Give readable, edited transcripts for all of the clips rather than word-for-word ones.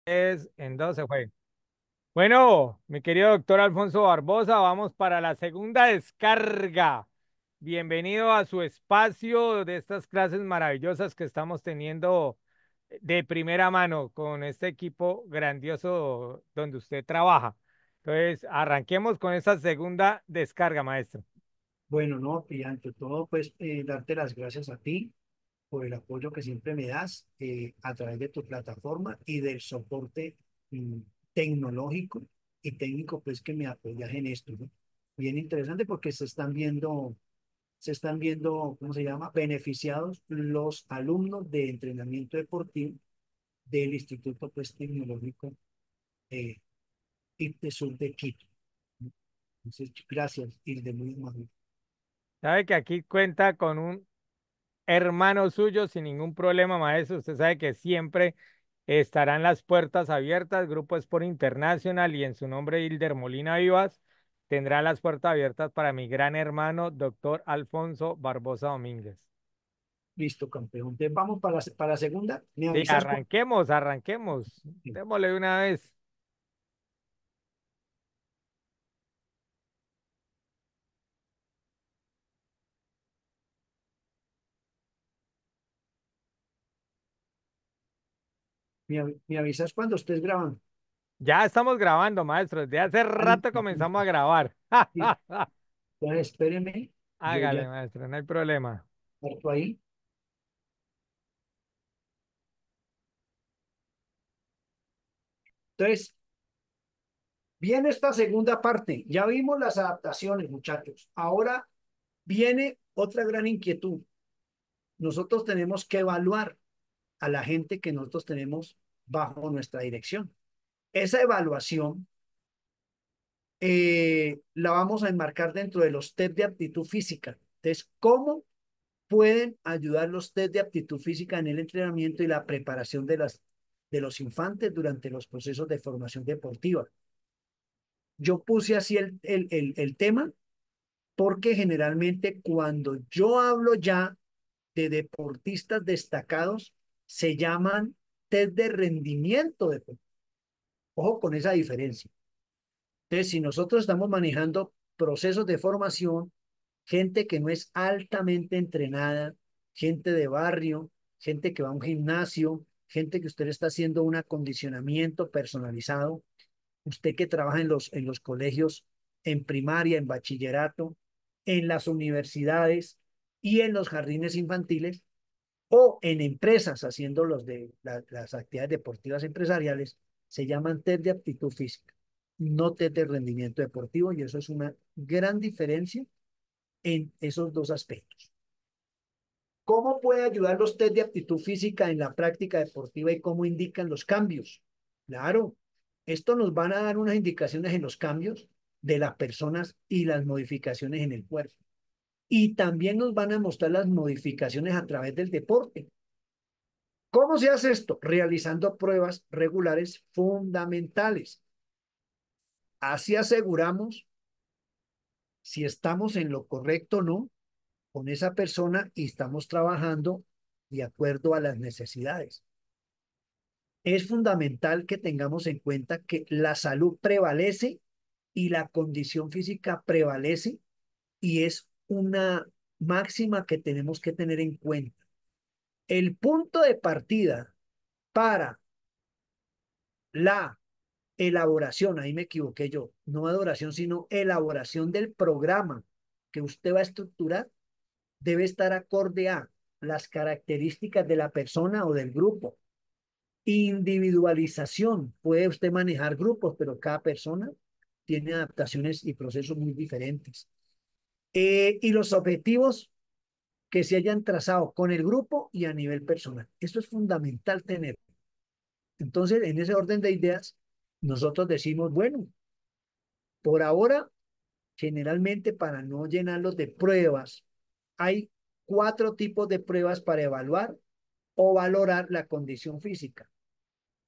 En 2 se fue. Bueno, mi querido doctor Alfonso Barbosa, vamos para la segunda descarga. Bienvenido a su espacio de estas clases maravillosas que estamos teniendo de primera mano con este equipo grandioso donde usted trabaja. Entonces, arranquemos con esta segunda descarga, maestro. Bueno, no, y ante todo, pues darte las gracias a ti por el apoyo que siempre me das a través de tu plataforma y del soporte mm, tecnológico y técnico, pues que me apoyas en esto, ¿no? Bien interesante porque se están viendo, ¿cómo se llama? Beneficiados los alumnos de entrenamiento deportivo del Instituto pues, Tecnológico eh, IPTESUR de Quito, ¿no? Entonces, gracias, y de muy amable. Sabe que aquí cuenta con un hermano suyo sin ningún problema, maestro. Usted sabe que siempre estarán las puertas abiertas. Grupo Sport Internacional y en su nombre Hilder Molina Vivas tendrá las puertas abiertas para mi gran hermano, doctor Alfonso Barbosa Domínguez. Listo, campeón. Entonces vamos para la segunda. ¿Me Sí, avisas cuando? arranquemos, arranquemos. Démosle de una vez. Me avisas cuando estés grabando. Ya estamos grabando, maestro. Desde hace Ah, rato listo, comenzamos listo. a grabar. Listo. Entonces espéreme. Yo ya Hágale, maestro, no hay problema. parto ahí. Entonces, viene esta segunda parte. Ya vimos las adaptaciones, muchachos. Ahora viene otra gran inquietud. Nosotros tenemos que evaluar a la gente que nosotros tenemos bajo nuestra dirección. Esa evaluación la vamos a enmarcar dentro de los test de aptitud física. Entonces, ¿cómo pueden ayudar los test de aptitud física en el entrenamiento y la preparación de los infantes durante los procesos de formación deportiva? Yo puse así el tema porque generalmente cuando yo hablo ya de deportistas destacados, se llaman test de rendimiento deportivo. Ojo con esa diferencia. Entonces, si nosotros estamos manejando procesos de formación, gente que no es altamente entrenada, gente de barrio, gente que va a un gimnasio, gente que usted está haciendo un acondicionamiento personalizado, usted que trabaja en los colegios, en primaria, en bachillerato, en las universidades y en los jardines infantiles o en empresas haciendo las actividades deportivas empresariales, se llaman test de aptitud física, no test de rendimiento deportivo, y eso es una gran diferencia en esos dos aspectos. ¿Cómo puede ayudar los test de aptitud física en la práctica deportiva y cómo indican los cambios? Claro, esto nos van a dar unas indicaciones en los cambios de las personas y las modificaciones en el cuerpo. Y también nos van a mostrar las modificaciones a través del deporte. ¿Cómo se hace esto? Realizando pruebas regulares fundamentales. Así aseguramos si estamos en lo correcto o no con esa persona y estamos trabajando de acuerdo a las necesidades. Es fundamental que tengamos en cuenta que la salud prevalece y la condición física prevalece y es una máxima que tenemos que tener en cuenta. El punto de partida para la elaboración, ahí me equivoqué yo, no adoración, sino elaboración del programa que usted va a estructurar, debe estar acorde a las características de la persona o del grupo. Individualización, puede usted manejar grupos, pero cada persona tiene adaptaciones y procesos muy diferentes. Y los objetivos que se hayan trazado con el grupo y a nivel personal. Esto es fundamental tener. Entonces, en ese orden de ideas, nosotros decimos, bueno, por ahora, generalmente para no llenarlos de pruebas, hay 4 tipos de pruebas para evaluar o valorar la condición física.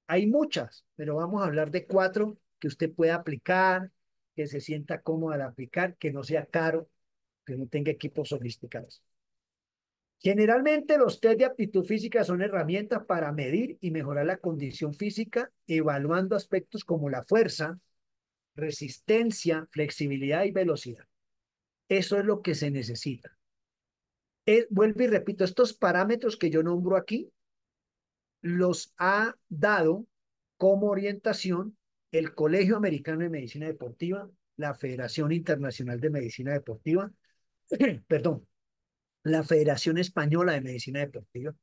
Hay muchas, pero vamos a hablar de 4 que usted pueda aplicar, que se sienta cómodo al aplicar, que no sea caro, que no tenga equipos sofisticados. Generalmente los test de aptitud física son herramientas para medir y mejorar la condición física, evaluando aspectos como la fuerza, resistencia, flexibilidad y velocidad. Eso es lo que se necesita. Vuelvo y repito, estos parámetros que yo nombro aquí los ha dado como orientación el Colegio Americano de Medicina Deportiva, la Federación Internacional de Medicina Deportiva, perdón, la Federación Española de Medicina Deportiva,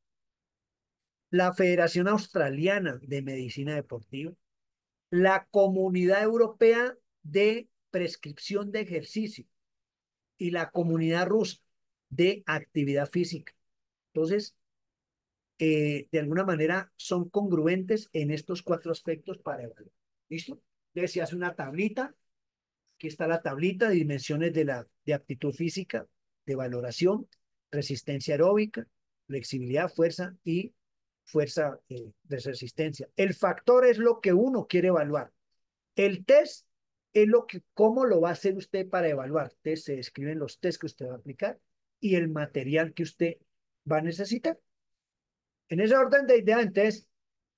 la Federación Australiana de Medicina Deportiva, la Comunidad Europea de Prescripción de Ejercicio y la Comunidad Rusa de Actividad Física. Entonces, de alguna manera son congruentes en estos cuatro aspectos para evaluar. ¿Listo? Entonces se hace una tablita. Aquí está la tablita de dimensiones de aptitud física, de valoración, resistencia aeróbica, flexibilidad, fuerza y fuerza de resistencia. El factor es lo que uno quiere evaluar. El test es cómo lo va a hacer usted para evaluar. Entonces se describen los tests que usted va a aplicar y el material que usted va a necesitar. En ese orden de ideas, entonces,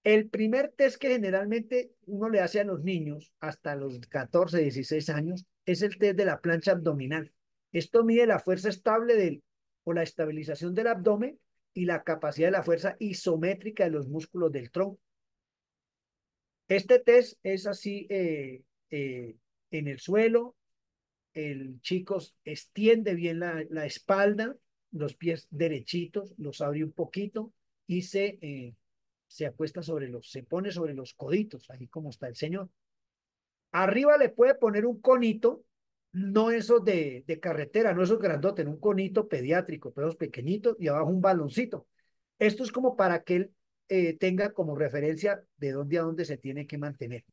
el primer test que generalmente uno le hace a los niños hasta los 14, 16 años es el test de la plancha abdominal. Esto mide la fuerza estable o la estabilización del abdomen y la capacidad de la fuerza isométrica de los músculos del tronco. Este test es así en el suelo. El chico extiende bien la espalda, los pies derechitos, los abre un poquito y se acuesta se pone sobre los coditos, ahí como está el señor. Arriba le puede poner un conito, no esos de carretera, no esos grandotes, un conito pediátrico, pero pequeñitos y abajo un baloncito. Esto es como para que él tenga como referencia de dónde a dónde se tiene que mantener.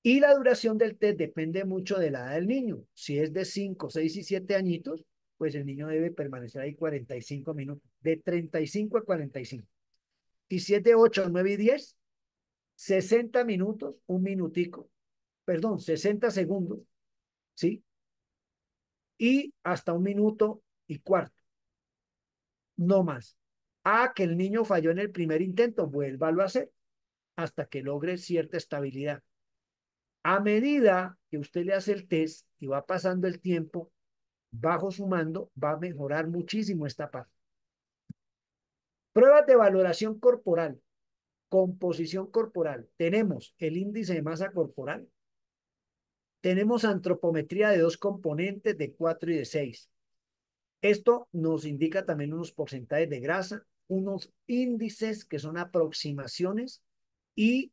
Y la duración del test depende mucho de la edad del niño. Si es de 5, 6 y 7 añitos, pues el niño debe permanecer ahí 45 minutos, de 35 a 45. Y si es de 8, 9 y 10, 60 minutos, un minutico, perdón, 60 segundos, ¿sí? Y hasta un minuto y cuarto, no más. Que el niño falló en el primer intento, vuélvalo a hacer hasta que logre cierta estabilidad. A medida que usted le hace el test y va pasando el tiempo, bajo su mando, va a mejorar muchísimo esta parte. Pruebas de valoración corporal, composición corporal. Tenemos el índice de masa corporal, tenemos antropometría de dos componentes, de 4 y de 6. Esto nos indica también unos porcentajes de grasa, unos índices que son aproximaciones y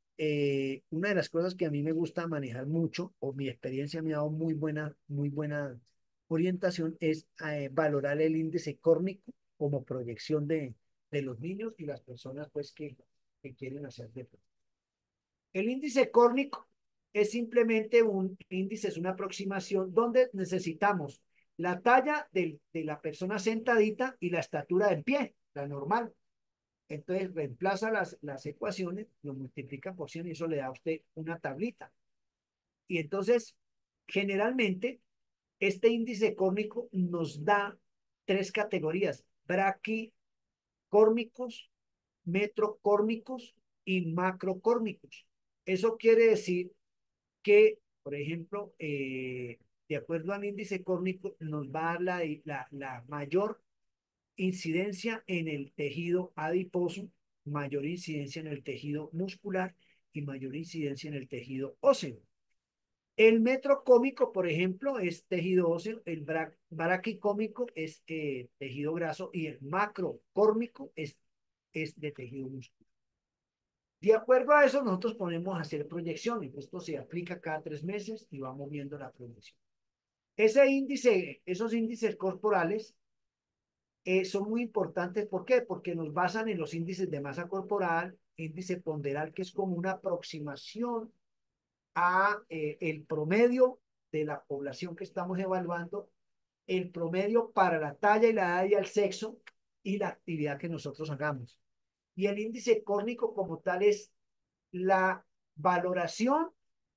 una de las cosas que a mí me gusta manejar mucho, o mi experiencia me ha dado muy buena orientación, es valorar el índice córnico como proyección de los niños y las personas pues que quieren hacer deporte. El índice córnico es simplemente un índice, es una aproximación donde necesitamos la talla de la persona sentadita y la estatura en pie, la normal. Entonces reemplaza las ecuaciones, lo multiplica por 100 y eso le da a usted una tablita. Y entonces, generalmente, este índice córnico nos da tres categorías: braquicórnicos, metrocórnicos y macrocórnicos. Eso quiere decir que, por ejemplo, de acuerdo al índice córnico, nos va a dar la mayor incidencia en el tejido adiposo, mayor incidencia en el tejido muscular y mayor incidencia en el tejido óseo. El metrocómico, por ejemplo, es tejido óseo, el braquicómico es tejido graso y el macrocórmico es de tejido muscular. De acuerdo a eso, nosotros ponemos a hacer proyecciones. Esto se aplica cada 3 meses y vamos viendo la proyección. Esos índices corporales son muy importantes. ¿Por qué? Porque nos basan en los índices de masa corporal, índice ponderal, que es como una aproximación a el promedio de la población que estamos evaluando, el promedio para la talla y la edad y el sexo y la actividad que nosotros hagamos. Y el índice córnico como tal es la valoración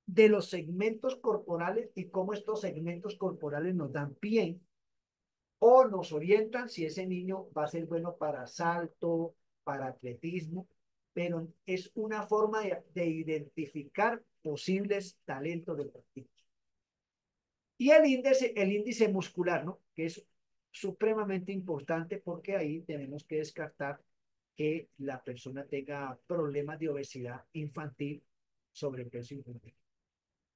de los segmentos corporales y cómo estos segmentos corporales nos dan pie o nos orientan si ese niño va a ser bueno para salto, para atletismo, pero es una forma de identificar posibles talentos deportivos. Y el índice muscular, ¿no? Que es supremamente importante porque ahí tenemos que descartar que la persona tenga problemas de obesidad infantil, sobrepeso infantil.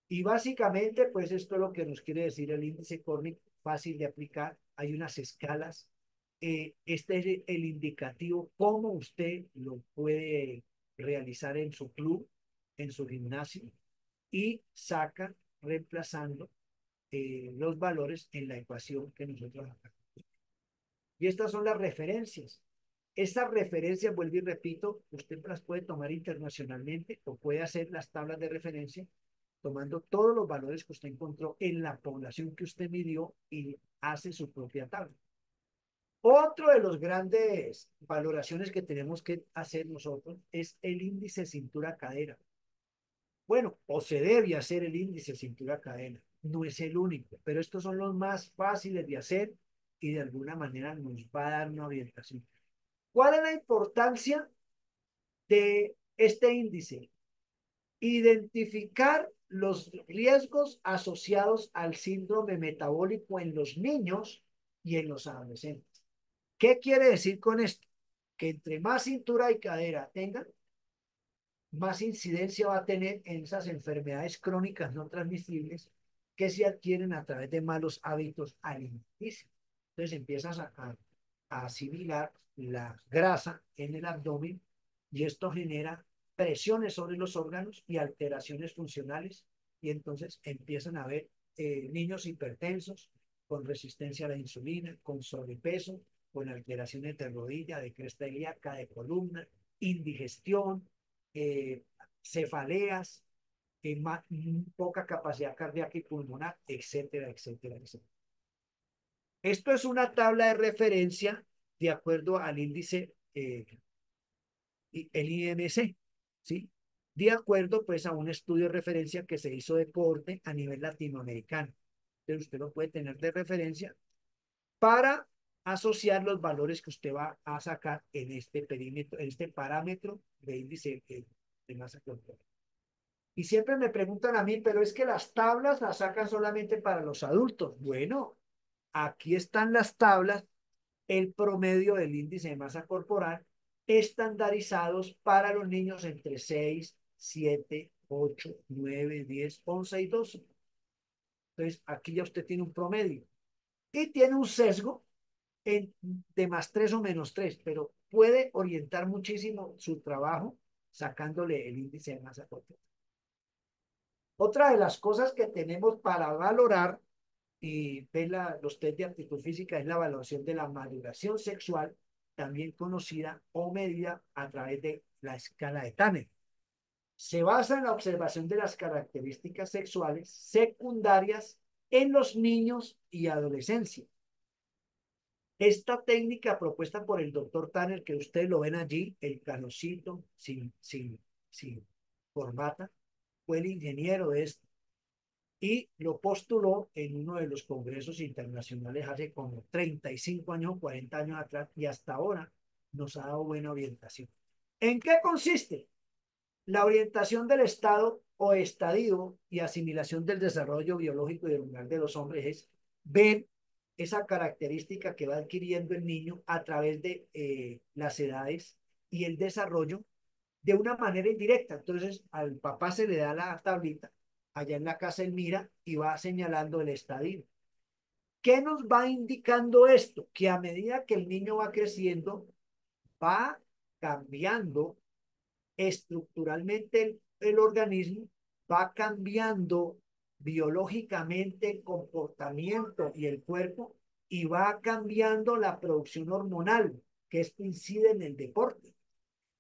Y básicamente, pues esto es lo que nos quiere decir el índice Cornick, fácil de aplicar. Hay unas escalas. Este es el indicativo, cómo usted lo puede realizar en su club, en su gimnasio, y saca reemplazando los valores en la ecuación que nosotros acá. Y estas son las referencias. Estas referencias, vuelvo y repito, usted las puede tomar internacionalmente o puede hacer las tablas de referencia tomando todos los valores que usted encontró en la población que usted midió y hace su propia tabla. Otro de los grandes valoraciones que tenemos que hacer nosotros es el índice cintura-cadera. Bueno, o se debe hacer el índice cintura-cadera. No es el único, pero estos son los más fáciles de hacer y de alguna manera nos va a dar una orientación. ¿Cuál es la importancia de este índice? Identificar los riesgos asociados al síndrome metabólico en los niños y en los adolescentes. ¿Qué quiere decir con esto? Que entre más cintura y cadera tengan, más incidencia va a tener en esas enfermedades crónicas no transmisibles que se adquieren a través de malos hábitos alimenticios. Entonces empiezas a asimilar la grasa en el abdomen y esto genera presiones sobre los órganos y alteraciones funcionales y entonces empiezan a haber niños hipertensos con resistencia a la insulina, con sobrepeso, con alteraciones de rodilla, de cresta ilíaca, de columna, indigestión, eh, cefaleas, poca capacidad cardíaca y pulmonar, etcétera, etcétera, etcétera. Esto es una tabla de referencia de acuerdo al índice, el IMC, ¿sí? De acuerdo, pues, a un estudio de referencia que se hizo de corte a nivel latinoamericano. Entonces, usted lo puede tener de referencia para asociar los valores que usted va a sacar en este perímetro, en este parámetro de índice de masa corporal. Y siempre me preguntan a mí, pero es que las tablas las sacan solamente para los adultos. Bueno, aquí están las tablas, el promedio del índice de masa corporal, estandarizados para los niños entre 6, 7, 8, 9, 10, 11 y 12. Entonces, aquí ya usted tiene un promedio y tiene un sesgo de más 3 o menos 3, pero puede orientar muchísimo su trabajo sacándole el índice de masa corporal. Otra de las cosas que tenemos para valorar y ver los test de aptitud física es la evaluación de la maduración sexual, también conocida o medida a través de la escala de Tanner. Se basa en la observación de las características sexuales secundarias en los niños y adolescencia. Esta técnica propuesta por el doctor Tanner, que ustedes lo ven allí, el canocito sin corbata, fue el ingeniero de esto y lo postuló en uno de los congresos internacionales hace como 35 años, 40 años atrás, y hasta ahora nos ha dado buena orientación. ¿En qué consiste? La orientación del estado o estadio y asimilación del desarrollo biológico y hormonal de los hombres es ver esa característica que va adquiriendo el niño a través de las edades y el desarrollo de una manera indirecta. Entonces, al papá se le da la tablita, allá en la casa él mira y va señalando el estadio. ¿Qué nos va indicando esto? Que a medida que el niño va creciendo, va cambiando estructuralmente el organismo, va cambiando biológicamente el comportamiento y el cuerpo y va cambiando la producción hormonal, que esto incide en el deporte.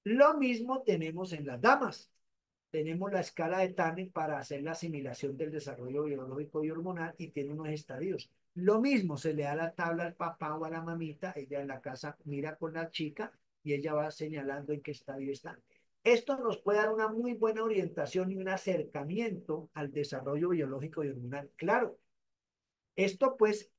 Lo mismo tenemos en las damas. Tenemos la escala de Tanner para hacer la asimilación del desarrollo biológico y hormonal y tiene unos estadios. Lo mismo, se le da la tabla al papá o a la mamita, ella en la casa mira con la chica y ella va señalando en qué estadio está. Esto nos puede dar una muy buena orientación y un acercamiento al desarrollo biológico y hormonal. Claro, esto pues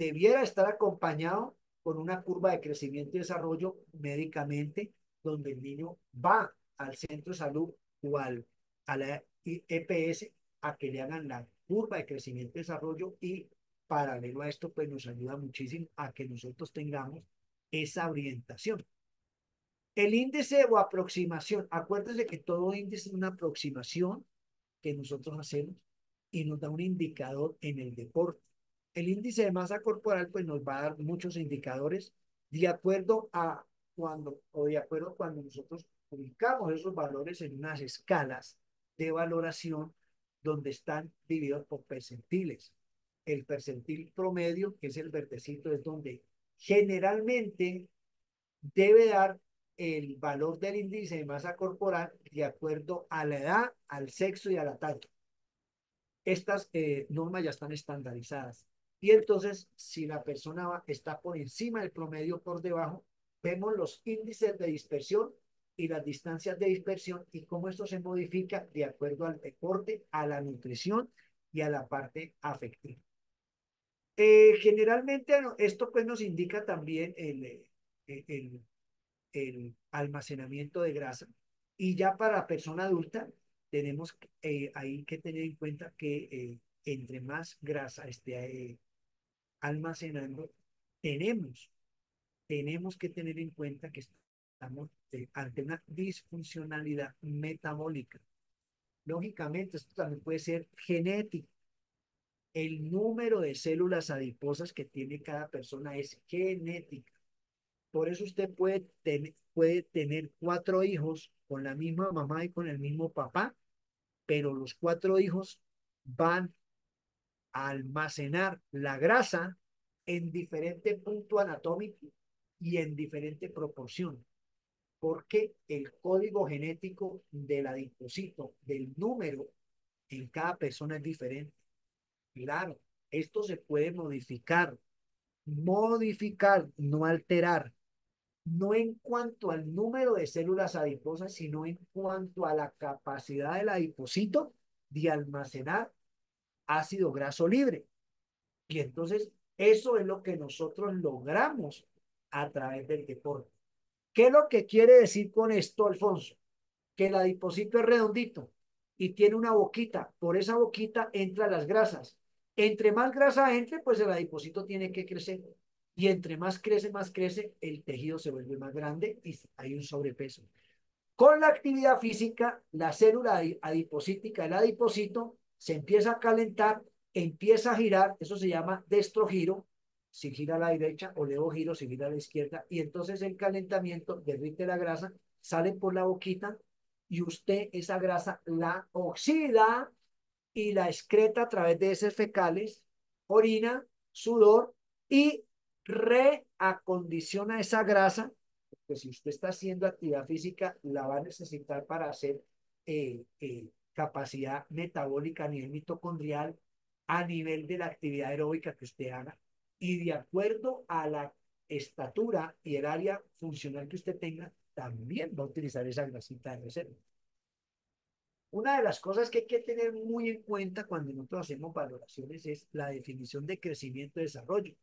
debiera estar acompañado con una curva de crecimiento y desarrollo médicamente, donde el niño va al centro de salud o a la EPS a que le hagan la curva de crecimiento y desarrollo y paralelo a esto, pues nos ayuda muchísimo a que nosotros tengamos esa orientación. El índice o aproximación, acuérdense que todo índice es una aproximación que nosotros hacemos y nos da un indicador en el deporte. El índice de masa corporal pues nos va a dar muchos indicadores de acuerdo a de acuerdo a cuando nosotros ubicamos esos valores en unas escalas de valoración donde están divididos por percentiles. El percentil promedio, que es el verdecito, es donde generalmente debe dar el valor del índice de masa corporal de acuerdo a la edad, al sexo y a la talla. Estas normas ya están estandarizadas. Y entonces, si la persona está por encima del promedio, por debajo, vemos los índices de dispersión y las distancias de dispersión y cómo esto se modifica de acuerdo al deporte, a la nutrición y a la parte afectiva. Generalmente esto pues nos indica también el almacenamiento de grasa. Y ya para la persona adulta, tenemos ahí que tener en cuenta que entre más grasa esté almacenando, tenemos, tenemos que tener en cuenta que estamos ante una disfuncionalidad metabólica. Lógicamente, esto también puede ser genético. El número de células adiposas que tiene cada persona es genética. Por eso usted puede tener cuatro hijos con la misma mamá y con el mismo papá, pero los cuatro hijos van a almacenar la grasa en diferente punto anatómico y en diferente proporción, porque el código genético del adipocito, del número en cada persona es diferente. Claro, esto se puede modificar, no alterar, no en cuanto al número de células adiposas, sino en cuanto a la capacidad del adipocito de almacenar ácido graso libre. Y entonces eso es lo que nosotros logramos a través del deporte. ¿Qué es lo que quiere decir con esto, Alfonso? Que el adipocito es redondito y tiene una boquita. Por esa boquita entran las grasas. Entre más grasa entre, pues el adipocito tiene que crecer. Y entre más crece, el tejido se vuelve más grande y hay un sobrepeso. Con la actividad física, la célula adipocítica, el adipocito, se empieza a calentar, empieza a girar, eso se llama destrogiro, si gira a la derecha, o levogiro, si gira a la izquierda, y entonces el calentamiento derrite la grasa, sale por la boquita, y usted esa grasa la oxida y la excreta a través de heces fecales, orina, sudor, y reacondiciona esa grasa que si usted está haciendo actividad física, la va a necesitar para hacer capacidad metabólica a nivel mitocondrial, a nivel de la actividad aeróbica que usted haga, y de acuerdo a la estatura y el área funcional que usted tenga, también va a utilizar esa grasita de reserva. Una de las cosas que hay que tener muy en cuenta cuando nosotros hacemos valoraciones es la definición de crecimiento y desarrollo.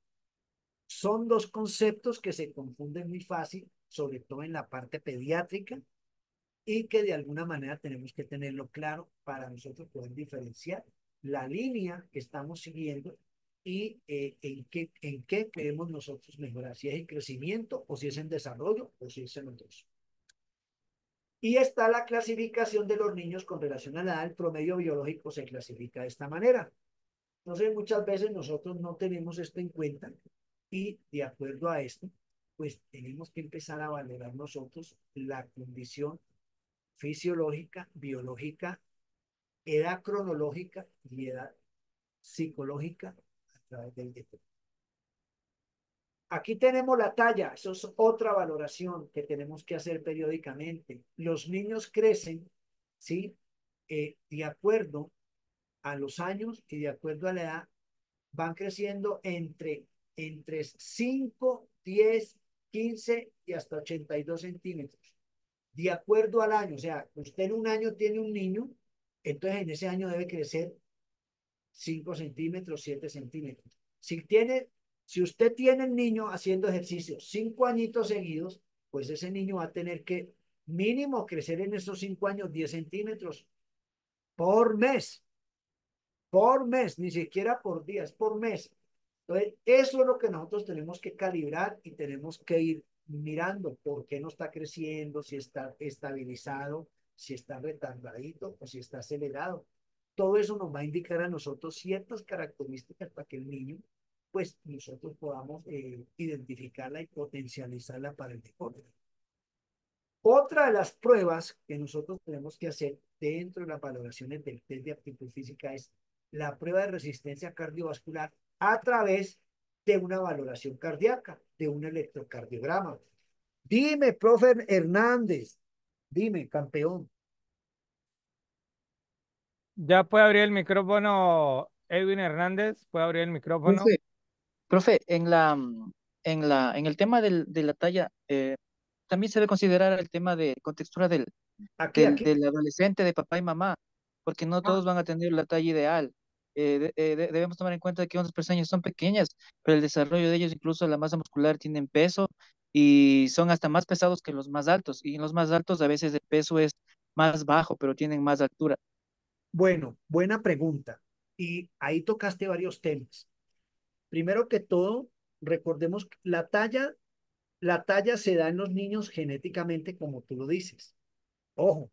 Son dos conceptos que se confunden muy fácil, sobre todo en la parte pediátrica, y que de alguna manera tenemos que tenerlo claro para nosotros poder diferenciar la línea que estamos siguiendo y en qué queremos nosotros mejorar, si es en crecimiento o si es en desarrollo o si es en otros. Y está la clasificación de los niños con relación a la edad, el promedio biológico se clasifica de esta manera. Entonces, muchas veces nosotros no tenemos esto en cuenta y de acuerdo a esto, pues tenemos que empezar a valorar nosotros la condición fisiológica, biológica, edad cronológica y edad psicológica a través del deporte. Aquí tenemos la talla, eso es otra valoración que tenemos que hacer periódicamente. Los niños crecen, ¿sí? De acuerdo a los años y de acuerdo a la edad, van creciendo entre 5, 10, 15 y hasta 82 centímetros, de acuerdo al año. O sea, usted en un año tiene un niño, entonces en ese año debe crecer 5 centímetros, 7 centímetros. Si tiene Si usted tiene el niño haciendo ejercicio 5 añitos seguidos, pues ese niño va a tener que mínimo crecer en esos 5 años 10 centímetros por mes, ni siquiera por día, es por mes. Entonces, eso es lo que nosotros tenemos que calibrar y tenemos que ir mirando por qué no está creciendo, si está estabilizado, si está retardadito o si está acelerado. Todo eso nos va a indicar a nosotros ciertas características para que el niño, pues nosotros podamos identificarla y potencializarla para el deporte. Otra de las pruebas que nosotros tenemos que hacer dentro de las valoraciones del test de aptitud física es la prueba de resistencia cardiovascular a través de una valoración cardíaca, de un electrocardiograma. Dime, profe Hernández, dime, campeón. Ya puede abrir el micrófono Edwin Hernández, puede abrir el micrófono. Profe, profe, en el tema de la talla, también se debe considerar el tema de contextura Aquí. del adolescente, de papá y mamá, porque no Ah, todos van a tener la talla ideal. Debemos tomar en cuenta que unas personas son pequeñas, pero el desarrollo de ellos, incluso la masa muscular, tienen peso y son hasta más pesados que los más altos. Y en los más altos a veces el peso es más bajo, pero tienen más altura. bueno, buena pregunta. Y ahí tocaste varios temas. Primero que todo, recordemos que la talla se da en los niños genéticamente, como tú lo dices. Ojo,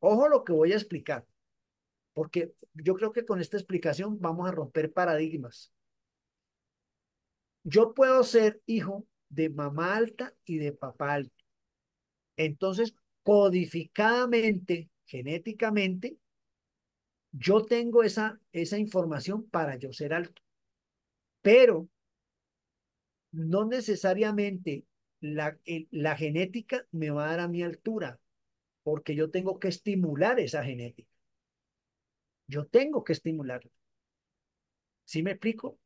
ojo lo que voy a explicar, porque yo creo que con esta explicación vamos a romper paradigmas. Yo puedo ser hijo de mamá alta y de papá alto. Entonces, codificadamente, genéticamente, yo tengo esa información para yo ser alto, pero no necesariamente la genética me va a dar a mi altura, porque yo tengo que estimular esa genética. Yo tengo que estimularla. ¿Sí me explico?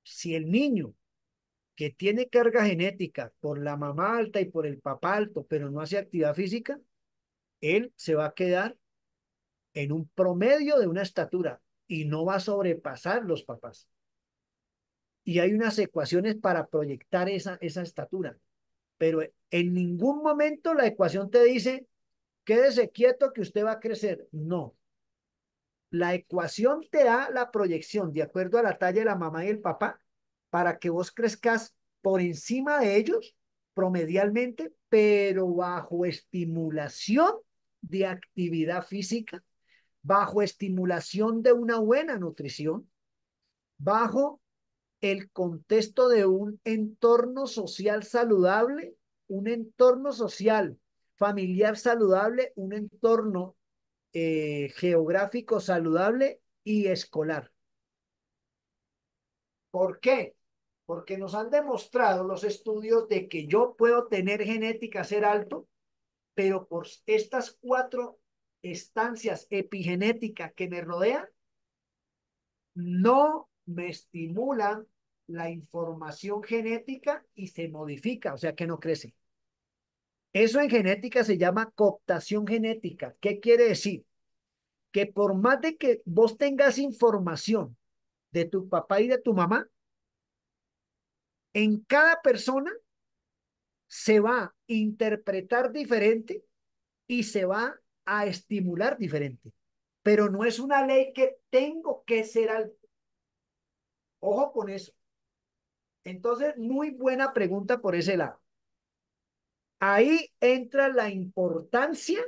Si el niño que tiene carga genética por la mamá alta y por el papá alto, pero no hace actividad física, él se va a quedar en un promedio de una estatura y no va a sobrepasar los papás. Y hay unas ecuaciones para proyectar esa estatura, pero en ningún momento la ecuación te dice, quédese quieto que usted va a crecer. No, la ecuación te da la proyección de acuerdo a la talla de la mamá y el papá para que vos crezcas por encima de ellos promedialmente, pero bajo estimulación de actividad física, bajo estimulación de una buena nutrición, bajo el contexto de un entorno social saludable, un entorno social familiar saludable, un entorno geográfico saludable y escolar. ¿Por qué? Porque nos han demostrado los estudios de que yo puedo tener genética, ser alto, pero por estas cuatro estancias epigenéticas que me rodean, no me estimulan la información genética y se modifica, o sea que no crece. Eso en genética se llama cooptación genética. ¿Qué quiere decir? Que por más de que vos tengas información de tu papá y de tu mamá, en cada persona se va a interpretar diferente y se va a estimular diferente. Pero no es una ley que tengo que ser alto. Ojo con eso. Entonces, muy buena pregunta por ese lado. Ahí entra la importancia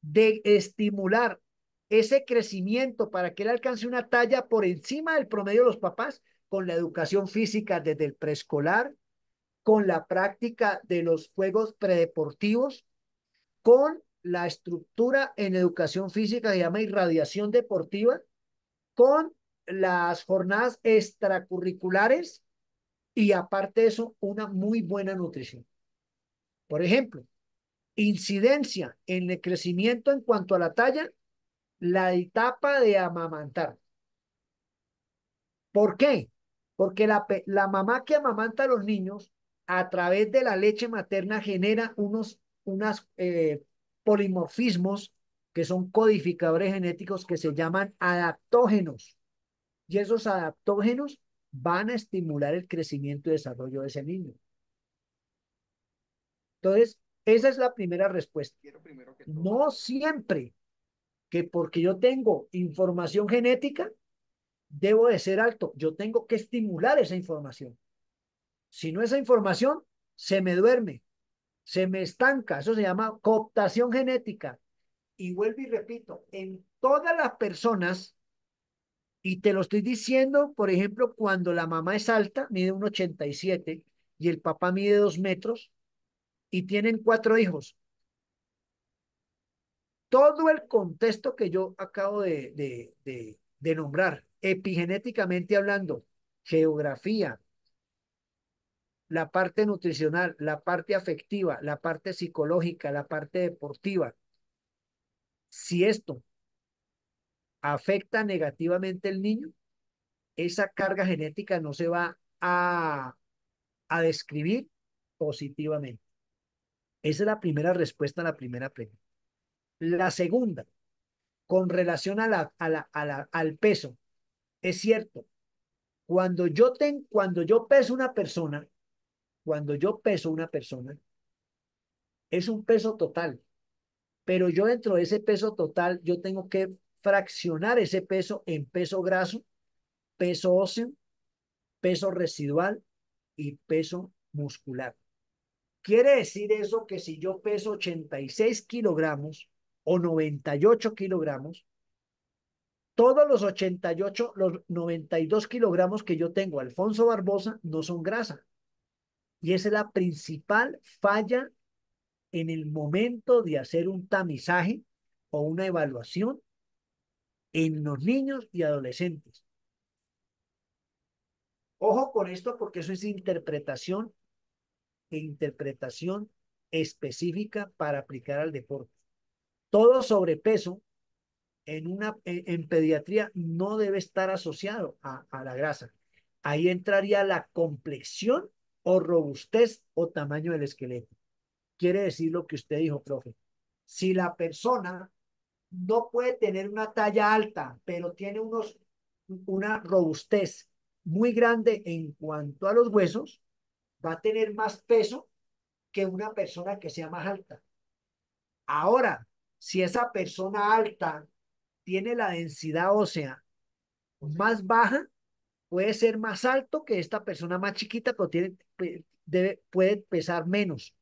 de estimular ese crecimiento para que él alcance una talla por encima del promedio de los papás con la educación física desde el preescolar, con la práctica de los juegos predeportivos, con la estructura en educación física que se llama irradiación deportiva, con las jornadas extracurriculares y aparte de eso, una muy buena nutrición. Por ejemplo, incidencia en el crecimiento en cuanto a la talla, la etapa de amamantar. ¿Por qué? Porque la mamá que amamanta a los niños a través de la leche materna genera unas polimorfismos que son codificadores genéticos que se llaman adaptógenos. Y esos adaptógenos van a estimular el crecimiento y desarrollo de ese niño. Entonces, esa es la primera respuesta. No siempre que porque yo tengo información genética, debo de ser alto. Yo tengo que estimular esa información. Si no, esa información se me duerme, se me estanca. Eso se llama cooptación genética. Y vuelvo y repito, en todas las personas, y te lo estoy diciendo, por ejemplo, cuando la mamá es alta, mide 1,87 y el papá mide 2 metros y tienen 4 hijos. Todo el contexto que yo acabo de nombrar, epigenéticamente hablando, geografía, la parte nutricional, la parte afectiva, la parte psicológica, la parte deportiva, si esto afecta negativamente al niño, esa carga genética no se va a describir positivamente. Esa es la primera respuesta a la primera pregunta. La segunda, con relación al peso, es cierto, cuando yo peso una persona, cuando yo peso una persona, es un peso total, pero yo dentro de ese peso total, yo tengo que fraccionar ese peso en peso graso, peso óseo, peso residual y peso muscular. Quiere decir eso que si yo peso 86 kilogramos o 98 kilogramos, todos los 88, los 92 kilogramos que yo tengo, Alfonso Barbosa, no son grasa. Y esa es la principal falla en el momento de hacer un tamizaje o una evaluación en los niños y adolescentes. Ojo con esto porque eso es interpretación e interpretación específica para aplicar al deporte. Todo sobrepeso en pediatría no debe estar asociado a la grasa. Ahí entraría la complexión o robustez o tamaño del esqueleto. Quiere decir lo que usted dijo, profe. Si la persona no puede tener una talla alta, pero tiene una robustez muy grande en cuanto a los huesos, va a tener más peso que una persona que sea más alta. Ahora, si esa persona alta tiene la densidad ósea más baja, puede ser más alto que esta persona más chiquita, pero puede pesar menos.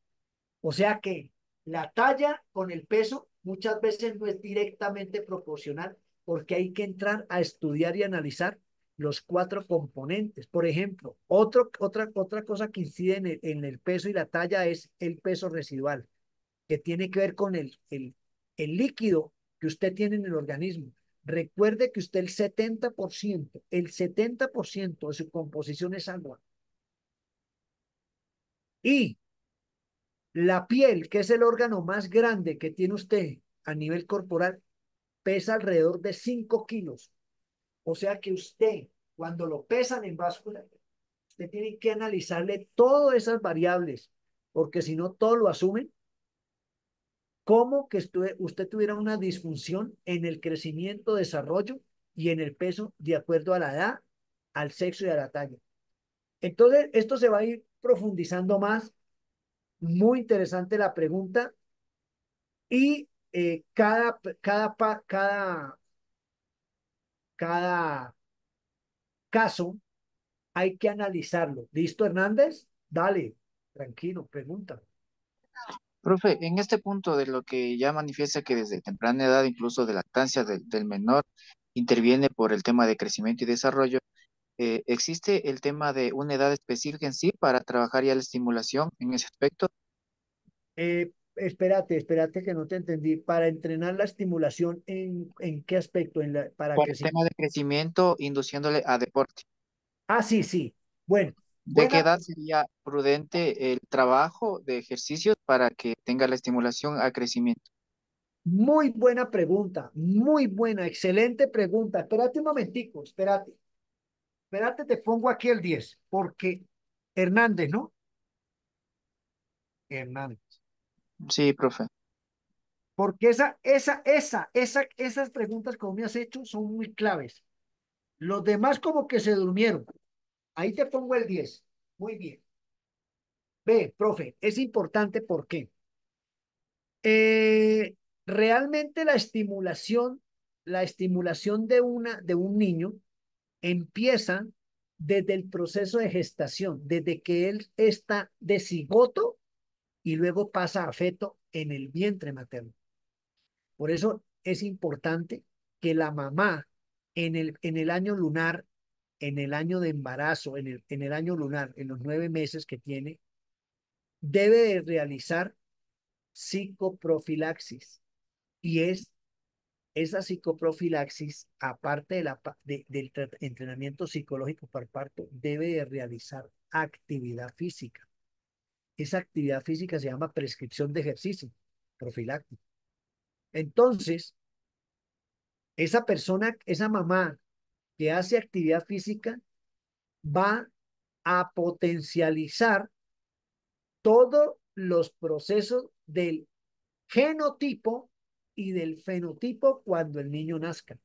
O sea que la talla con el peso muchas veces no es directamente proporcional porque hay que entrar a estudiar y analizar los 4 componentes. Por ejemplo, otra cosa que incide en el peso y la talla es el peso residual, que tiene que ver con el líquido que usted tiene en el organismo. Recuerde que usted el 70% de su composición es agua. Y la piel, que es el órgano más grande que tiene usted a nivel corporal, pesa alrededor de 5 kilos. O sea que usted, cuando lo pesan en báscula, usted tiene que analizarle todas esas variables, porque si no, todo lo asumen como que usted tuviera una disfunción en el crecimiento, desarrollo y en el peso de acuerdo a la edad, al sexo y a la talla. Entonces, esto se va a ir profundizando más. Muy interesante la pregunta. Y cada caso hay que analizarlo. ¿Listo, Hernández? Dale, tranquilo, pregunta. Profe, en este punto de lo que ya manifiesta que desde temprana edad, incluso de lactancia del menor, interviene por el tema de crecimiento y desarrollo, ¿existe el tema de una edad específica en sí para trabajar ya la estimulación en ese aspecto? Espérate que no te entendí. Para entrenar la estimulación, ¿en qué aspecto? Para Para que el sí. tema de crecimiento, induciéndole a deporte. Ah, sí, sí. Bueno, ¿De qué buena, edad sería prudente el trabajo de ejercicios para que tenga la estimulación al crecimiento? muy buena pregunta. Muy buena, excelente pregunta. Espérate un momentico, espérate. Espérate, te pongo aquí el 10 porque Hernández, ¿no? Hernández. Sí, profe. Porque esas preguntas como me has hecho son muy claves. Los demás como que se durmieron. Ahí te pongo el 10. Muy bien. Ve, profe, es importante porque eh, realmente la estimulación de un niño empieza desde el proceso de gestación, desde que él está de cigoto y luego pasa a feto en el vientre materno. Por eso es importante que la mamá en el año lunar, en el año de embarazo, en el año lunar, en los 9 meses que tiene, debe de realizar psicoprofilaxis. Y es esa psicoprofilaxis, aparte del entrenamiento psicológico para parto, debe de realizar actividad física. Esa actividad física se llama prescripción de ejercicio profiláctico. Entonces, esa persona, esa mamá que hace actividad física va a potencializar todos los procesos del genotipo y del fenotipo cuando el niño nazca.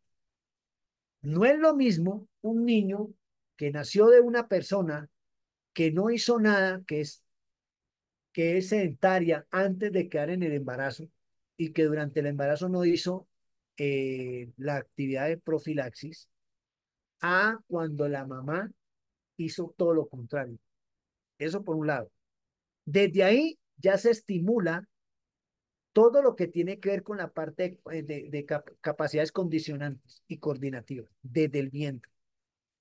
No es lo mismo un niño que nació de una persona que no hizo nada, que es sedentaria antes de quedar en el embarazo y que durante el embarazo no hizo la actividad de profilaxis, a cuando la mamá hizo todo lo contrario. Eso por un lado. Desde ahí ya se estimula todo lo que tiene que ver con la parte capacidades condicionantes y coordinativas desde el vientre.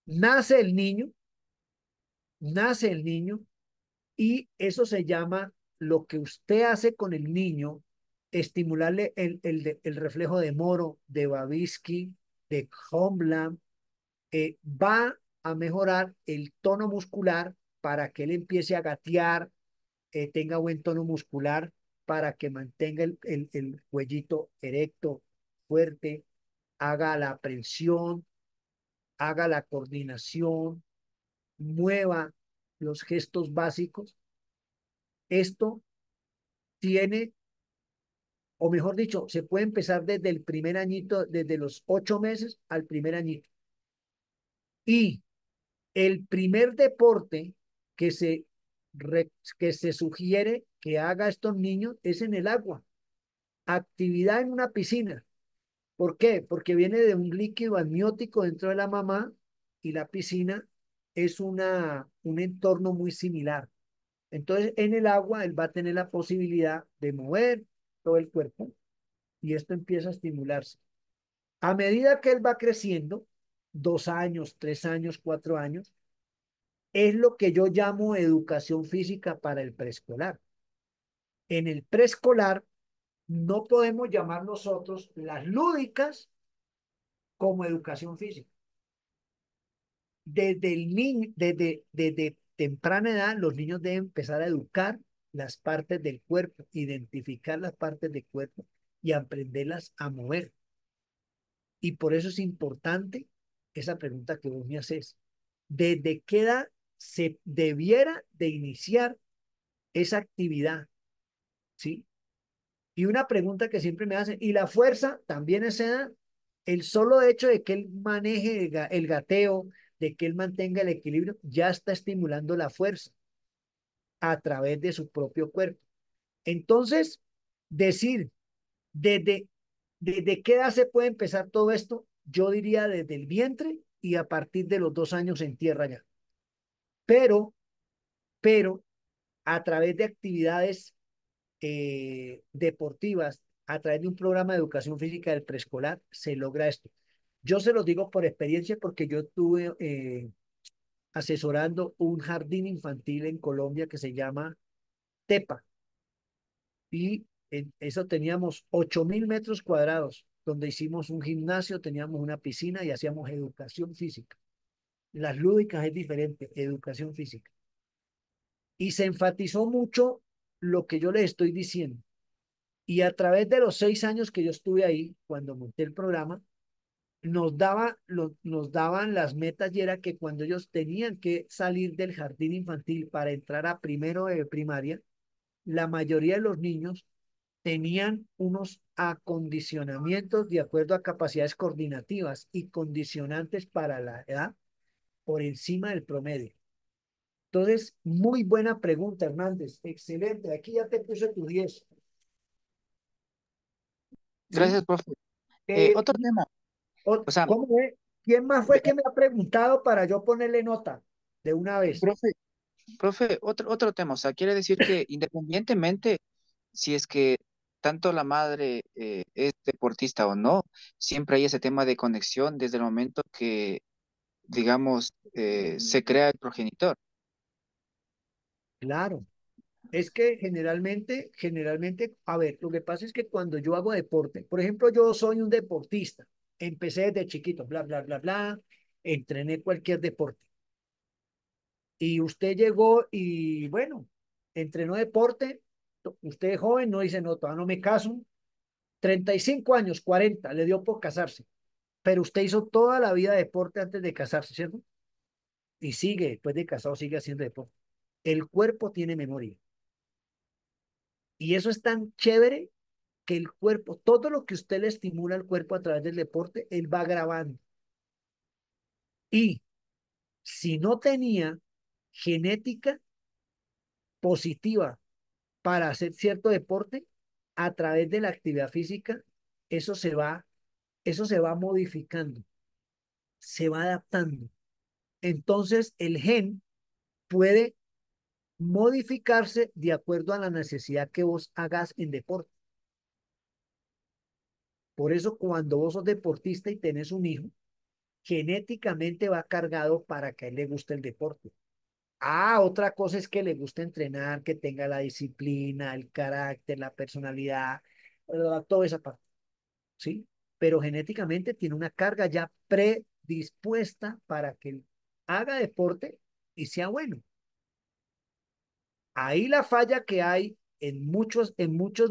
Nace el niño, nace el niño y eso se llama lo que usted hace con el niño, estimularle el reflejo de Moro, de Babinski, de Homeland, va a mejorar el tono muscular para que él empiece a gatear, tenga buen tono muscular, para que mantenga el cuellito erecto, fuerte, haga la prensión, haga la coordinación, mueva los gestos básicos. Esto tiene, o mejor dicho, se puede empezar desde el primer añito, desde los 8 meses al primer añito. Y el primer deporte que se, que se sugiere que haga estos niños es en el agua, actividad en una piscina. ¿Por qué? Porque viene de un líquido amniótico dentro de la mamá y la piscina es un entorno muy similar. Entonces, en el agua él va a tener la posibilidad de mover todo el cuerpo y esto empieza a estimularse. A medida que él va creciendo, 2 años, 3 años, 4 años, es lo que yo llamo educación física para el preescolar. En el preescolar no podemos llamar nosotros las lúdicas como educación física. Desde el niño, desde temprana edad, los niños deben empezar a educar las partes del cuerpo, identificar las partes del cuerpo y aprenderlas a mover. Y por eso es importante esa pregunta que vos me haces. ¿Desde qué edad se debiera de iniciar esa actividad? ¿Sí? Y una pregunta que siempre me hacen, ¿y la fuerza también es edad? El solo hecho de que él maneje el gateo, de que él mantenga el equilibrio, ya está estimulando la fuerza a través de su propio cuerpo. Entonces, decir desde, desde qué edad se puede empezar todo esto, yo diría desde el vientre y a partir de los 2 años en tierra ya. Pero, pero a través de actividades deportivas, a través de un programa de educación física del preescolar, se logra esto. Yo se los digo por experiencia porque yo estuve asesorando un jardín infantil en Colombia que se llama Tepa y en eso teníamos 8.000 metros cuadrados donde hicimos un gimnasio, teníamos una piscina y hacíamos educación física. Las lúdicas es diferente, educación física. Y se enfatizó mucho lo que yo les estoy diciendo. Y a través de los 6 años que yo estuve ahí, cuando monté el programa, nos daban las metas y era que cuando ellos tenían que salir del jardín infantil para entrar a primero de primaria, la mayoría de los niños tenían unos acondicionamientos de acuerdo a capacidades coordinativas y condicionantes para la edad por encima del promedio. Entonces, muy buena pregunta, Hernández. Excelente. Aquí ya te puse tu 10. ¿Sí? Gracias, profe. Eh, Otro tema, o sea, ¿Cómo ve? ¿Quién más fue ve- que me ha preguntado para yo ponerle nota de una vez? profe, profe, otro tema, o sea, quiere decir que independientemente si es que tanto la madre es deportista o no, siempre hay ese tema de conexión desde el momento que, digamos, se crea el progenitor. Claro. Es que generalmente, a ver, lo que pasa es que cuando yo hago deporte, por ejemplo, yo soy un deportista, empecé desde chiquito, bla, bla, bla, bla, entrené cualquier deporte. Y usted llegó y bueno, entrenó deporte, usted es joven, no dice, no, todavía no me caso, 35 años, 40 le dio por casarse, pero usted hizo toda la vida deporte antes de casarse, ¿cierto? Y sigue, después de casado, sigue haciendo deporte. El cuerpo tiene memoria. Y eso es tan chévere que el cuerpo, todo lo que usted le estimula al cuerpo a través del deporte, él va grabando. Y si no tenía genética positiva para hacer cierto deporte, a través de la actividad física, eso se va, eso se va modificando, se va adaptando. Entonces, el gen puede modificarse de acuerdo a la necesidad que vos hagas en deporte. Por eso, cuando vos sos deportista y tenés un hijo, genéticamente va cargado para que a él le guste el deporte. Ah, otra cosa es que le guste entrenar, que tenga la disciplina, el carácter, la personalidad, toda esa parte, ¿sí? Pero genéticamente tiene una carga ya predispuesta para que él haga deporte y sea bueno. Ahí la falla que hay en muchos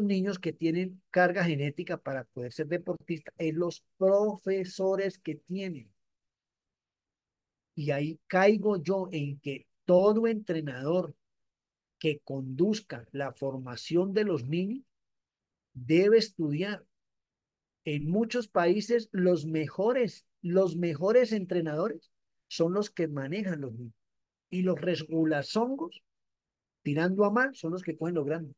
niños que tienen carga genética para poder ser deportistas es los profesores que tienen. Y ahí caigo yo en que todo entrenador que conduzca la formación de los niños debe estudiar. En muchos países los mejores entrenadores son los que manejan los niños. Y los resgulasongos, tirando a mal, son los que cogen los grandes.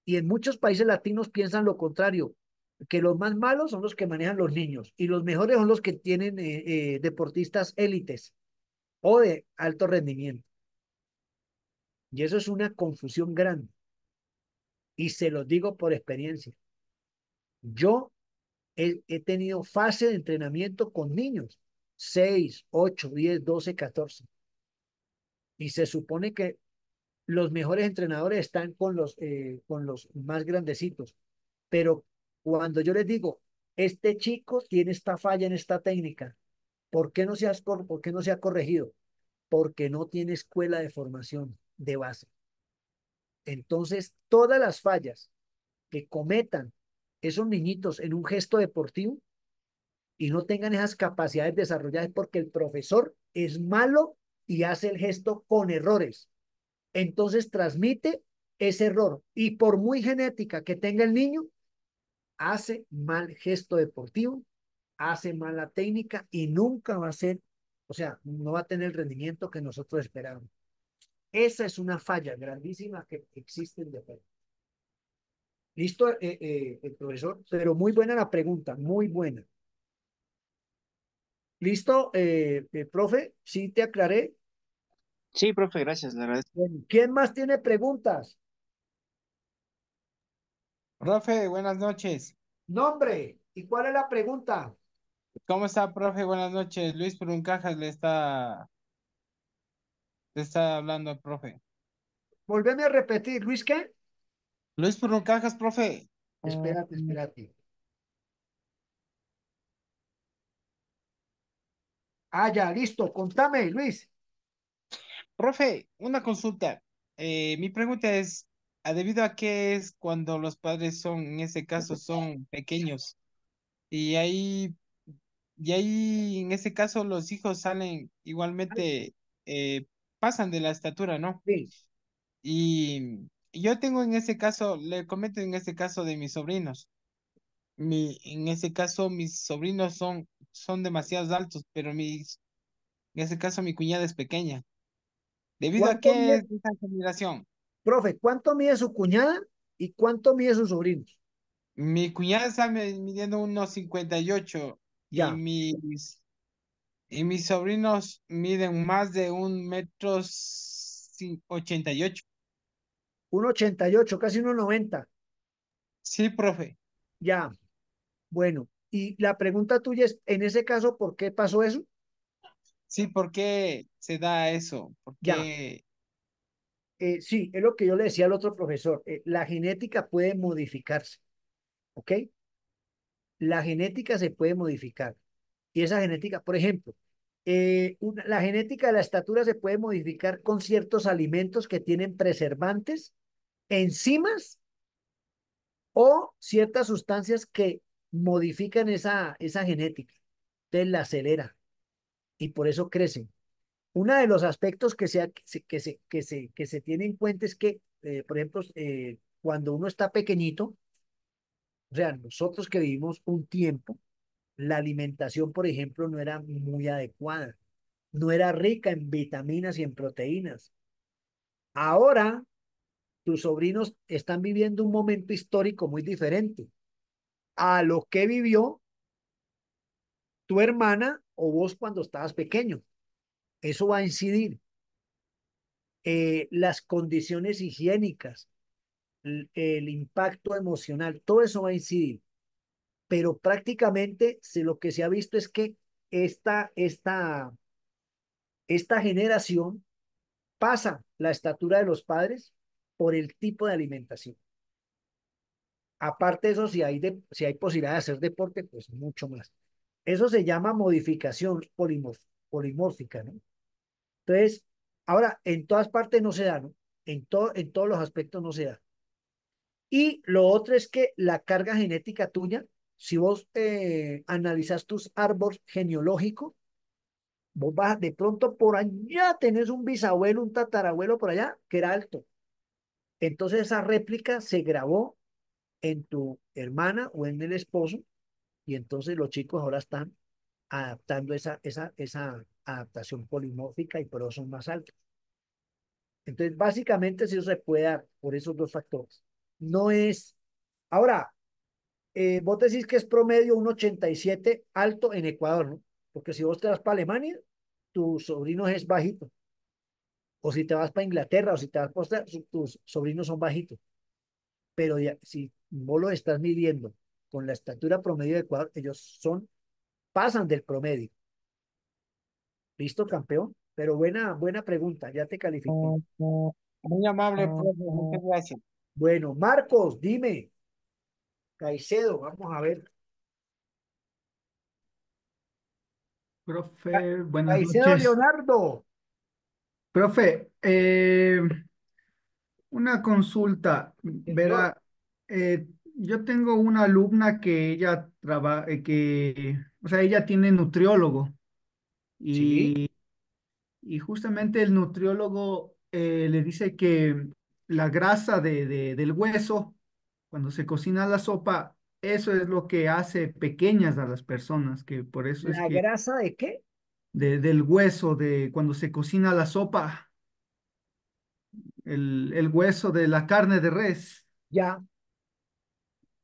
Y en muchos países latinos piensan lo contrario, que los más malos son los que manejan los niños y los mejores son los que tienen deportistas élites o de alto rendimiento. Y eso es una confusión grande. Y se los digo por experiencia. Yo he tenido fase de entrenamiento con niños, 6, 8, 10, 12, 14. Y se supone que los mejores entrenadores están con los más grandecitos. Pero cuando yo les digo, este chico tiene esta falla en esta técnica, ¿por qué no se ha corregido? Porque no tiene escuela de formación de base. Entonces, todas las fallas que cometan esos niñitos en un gesto deportivo y no tengan esas capacidades desarrolladas porque el profesor es malo y hace el gesto con errores. Entonces transmite ese error y por muy genética que tenga el niño, hace mal gesto deportivo, hace mala técnica y nunca va a ser, o sea, no va a tener el rendimiento que nosotros esperamos. Esa es una falla grandísima que existe en deporte. Listo, el profesor, pero muy buena la pregunta, muy buena. Listo, profe, sí te aclaré. Sí, profe, gracias, le agradezco. Bueno, ¿quién más tiene preguntas? Profe, buenas noches. Nombre. ¿Y cuál es la pregunta? ¿Cómo está, profe? Buenas noches. Luis Pruncajas le está hablando al profe. Volveme a repetir, Luis, ¿qué? Luis Pruncajas, profe. Espérate, espérate. Ah, ya, listo. Contame, Luis. Profe, una consulta. Mi pregunta es, ¿debido a qué es cuando los padres son, en ese caso, son pequeños? Y ahí, y ahí, en ese caso, los hijos salen igualmente, pasan de la estatura, ¿no? Sí, Y yo tengo en ese caso, le comento en ese caso de mis sobrinos. En ese caso, mis sobrinos son demasiados altos, pero En ese caso, mi cuñada es pequeña. ¿Debido a ¿Cuánto qué mide, es esa generación? profe, cuánto mide su cuñada y cuánto mide sus sobrinos? Mi cuñada está midiendo unos 58 y Ya, mis sobrinos miden más de 1,88 m. 1,88, casi 1,90. Sí, profe. Ya, bueno. Y la pregunta tuya es, en ese caso, ¿por qué pasó eso? Sí, ¿por qué se da eso? ¿Por Ya, qué? sí, es lo que yo le decía al otro profesor. La genética puede modificarse, ¿ok? La genética se puede modificar. Y esa genética, por ejemplo, la genética de la estatura se puede modificar con ciertos alimentos que tienen preservantes, enzimas o ciertas sustancias que modifican esa genética. Entonces la acelera y por eso crecen. Uno de los aspectos que se tiene en cuenta es que, por ejemplo, cuando uno está pequeñito, o sea, nosotros que vivimos un tiempo, la alimentación, por ejemplo, no era muy adecuada, no era rica en vitaminas y en proteínas. Ahora, tus sobrinos están viviendo un momento histórico muy diferente a lo que vivió tu hermana o vos cuando estabas pequeño. Eso va a incidir. Las condiciones higiénicas, el impacto emocional, todo eso va a incidir. Pero prácticamente lo que se ha visto es que esta, esta, esta generación pasa la estatura de los padres por el tipo de alimentación. Aparte de eso, si hay posibilidad de hacer deporte, pues mucho más. Eso se llama modificación polimórfica, ¿no? Entonces, ahora, en todas partes no se da, ¿no? En todos los aspectos no se da. Y lo otro es que la carga genética tuya, si vos analizas tus árboles genealógicos, vos vas de pronto por allá, tenés un bisabuelo, un tatarabuelo por allá, que era alto. Entonces esa réplica se grabó en tu hermana o en el esposo, y entonces los chicos ahora están adaptando esa adaptación polimórfica y por eso son más altos. Entonces, básicamente, sí se puede dar por esos dos factores. No es. Ahora, vos decís que es promedio un 87 alto en Ecuador, ¿no? Porque si vos te vas para Alemania, tu sobrino es bajito. O si te vas para Inglaterra o si te vas para Australia, tus sobrinos son bajitos. Pero si vos lo estás midiendo con la estatura promedio de Ecuador, ellos pasan del promedio. ¿Listo, campeón? Pero buena pregunta, ya te califiqué. Muy amable, profe. Muchas gracias. Bueno, Marcos, dime. Caicedo, vamos a ver. Profe, buenas Caicedo noches. Leonardo. Profe, una consulta. Señor. Verá, yo tengo una alumna que ella trabaja, o sea, ella tiene nutriólogo Sí, y, y justamente el nutriólogo le dice que la grasa del hueso, cuando se cocina la sopa, eso es lo que hace pequeñas a las personas, que por eso es ¿la que grasa de qué? del hueso, de cuando se cocina la sopa. El hueso de la carne de res. Ya,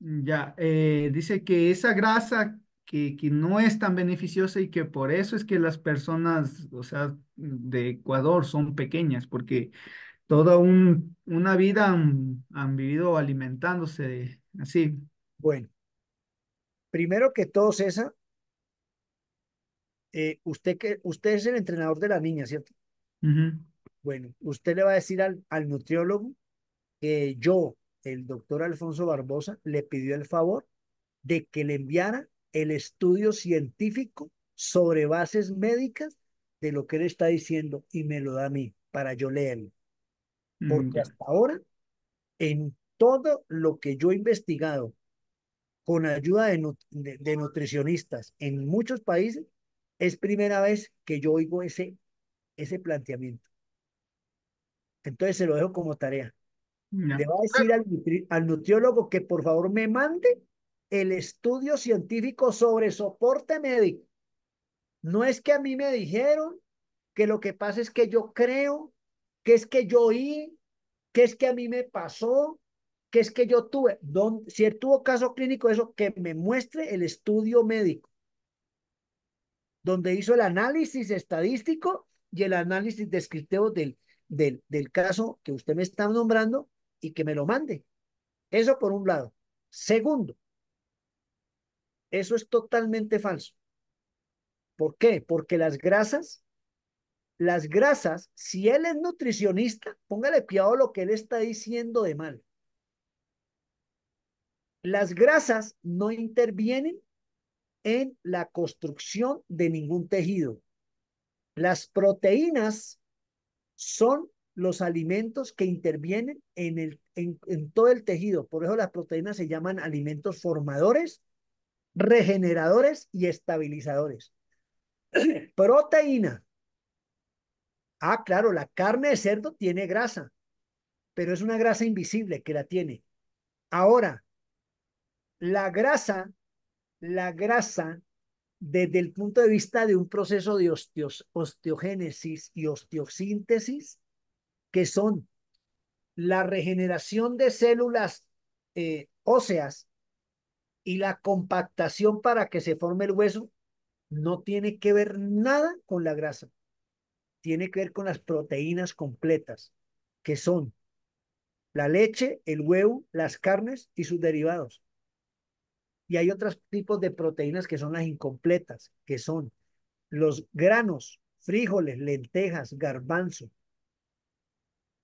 Ya, dice que esa grasa que no es tan beneficiosa y que por eso es que las personas, o sea, de Ecuador son pequeñas, porque toda una vida han vivido alimentándose así. bueno, primero que todo, César, usted es el entrenador de la niña, ¿cierto? Ujú. Bueno, usted le va a decir al nutriólogo que yo, el doctor Alfonso Barbosa, le pidió el favor de que le enviara el estudio científico sobre bases médicas de lo que él está diciendo y me lo da a mí para yo leerlo. Porque Ya. hasta ahora, en todo lo que yo he investigado con ayuda de nutricionistas en muchos países, es primera vez que yo oigo ese planteamiento. Entonces se lo dejo como tarea. Ya. Le va a decir al nutriólogo que por favor me mande el estudio científico sobre soporte médico. No es que a mí me dijeron, que lo que pasa es que yo creo, que es que yo oí, que es que a mí me pasó, que es que yo tuve. Si él tuvo caso clínico, eso que me muestre el estudio médico, donde hizo el análisis estadístico y el análisis descriptivo del caso que usted me está nombrando y que me lo mande. Eso por un lado. Segundo, eso es totalmente falso. ¿Por qué? Porque las grasas, si él es nutricionista, póngale cuidado lo que él está diciendo de mal. Las grasas no intervienen en la construcción de ningún tejido. Las proteínas son los alimentos que intervienen en todo el tejido. Por eso las proteínas se llaman alimentos formadores, regeneradores y estabilizadores. Proteína. Ah, claro, la carne de cerdo tiene grasa, pero es una grasa invisible que la tiene. Ahora, la grasa, la grasa, desde el punto de vista de un proceso de osteogénesis y osteosíntesis, que son la regeneración de células óseas y la compactación para que se forme el hueso, no tiene que ver nada con la grasa. Tiene que ver con las proteínas completas, que son la leche, el huevo, las carnes y sus derivados. Y hay otros tipos de proteínas que son las incompletas, que son los granos, frijoles, lentejas, garbanzo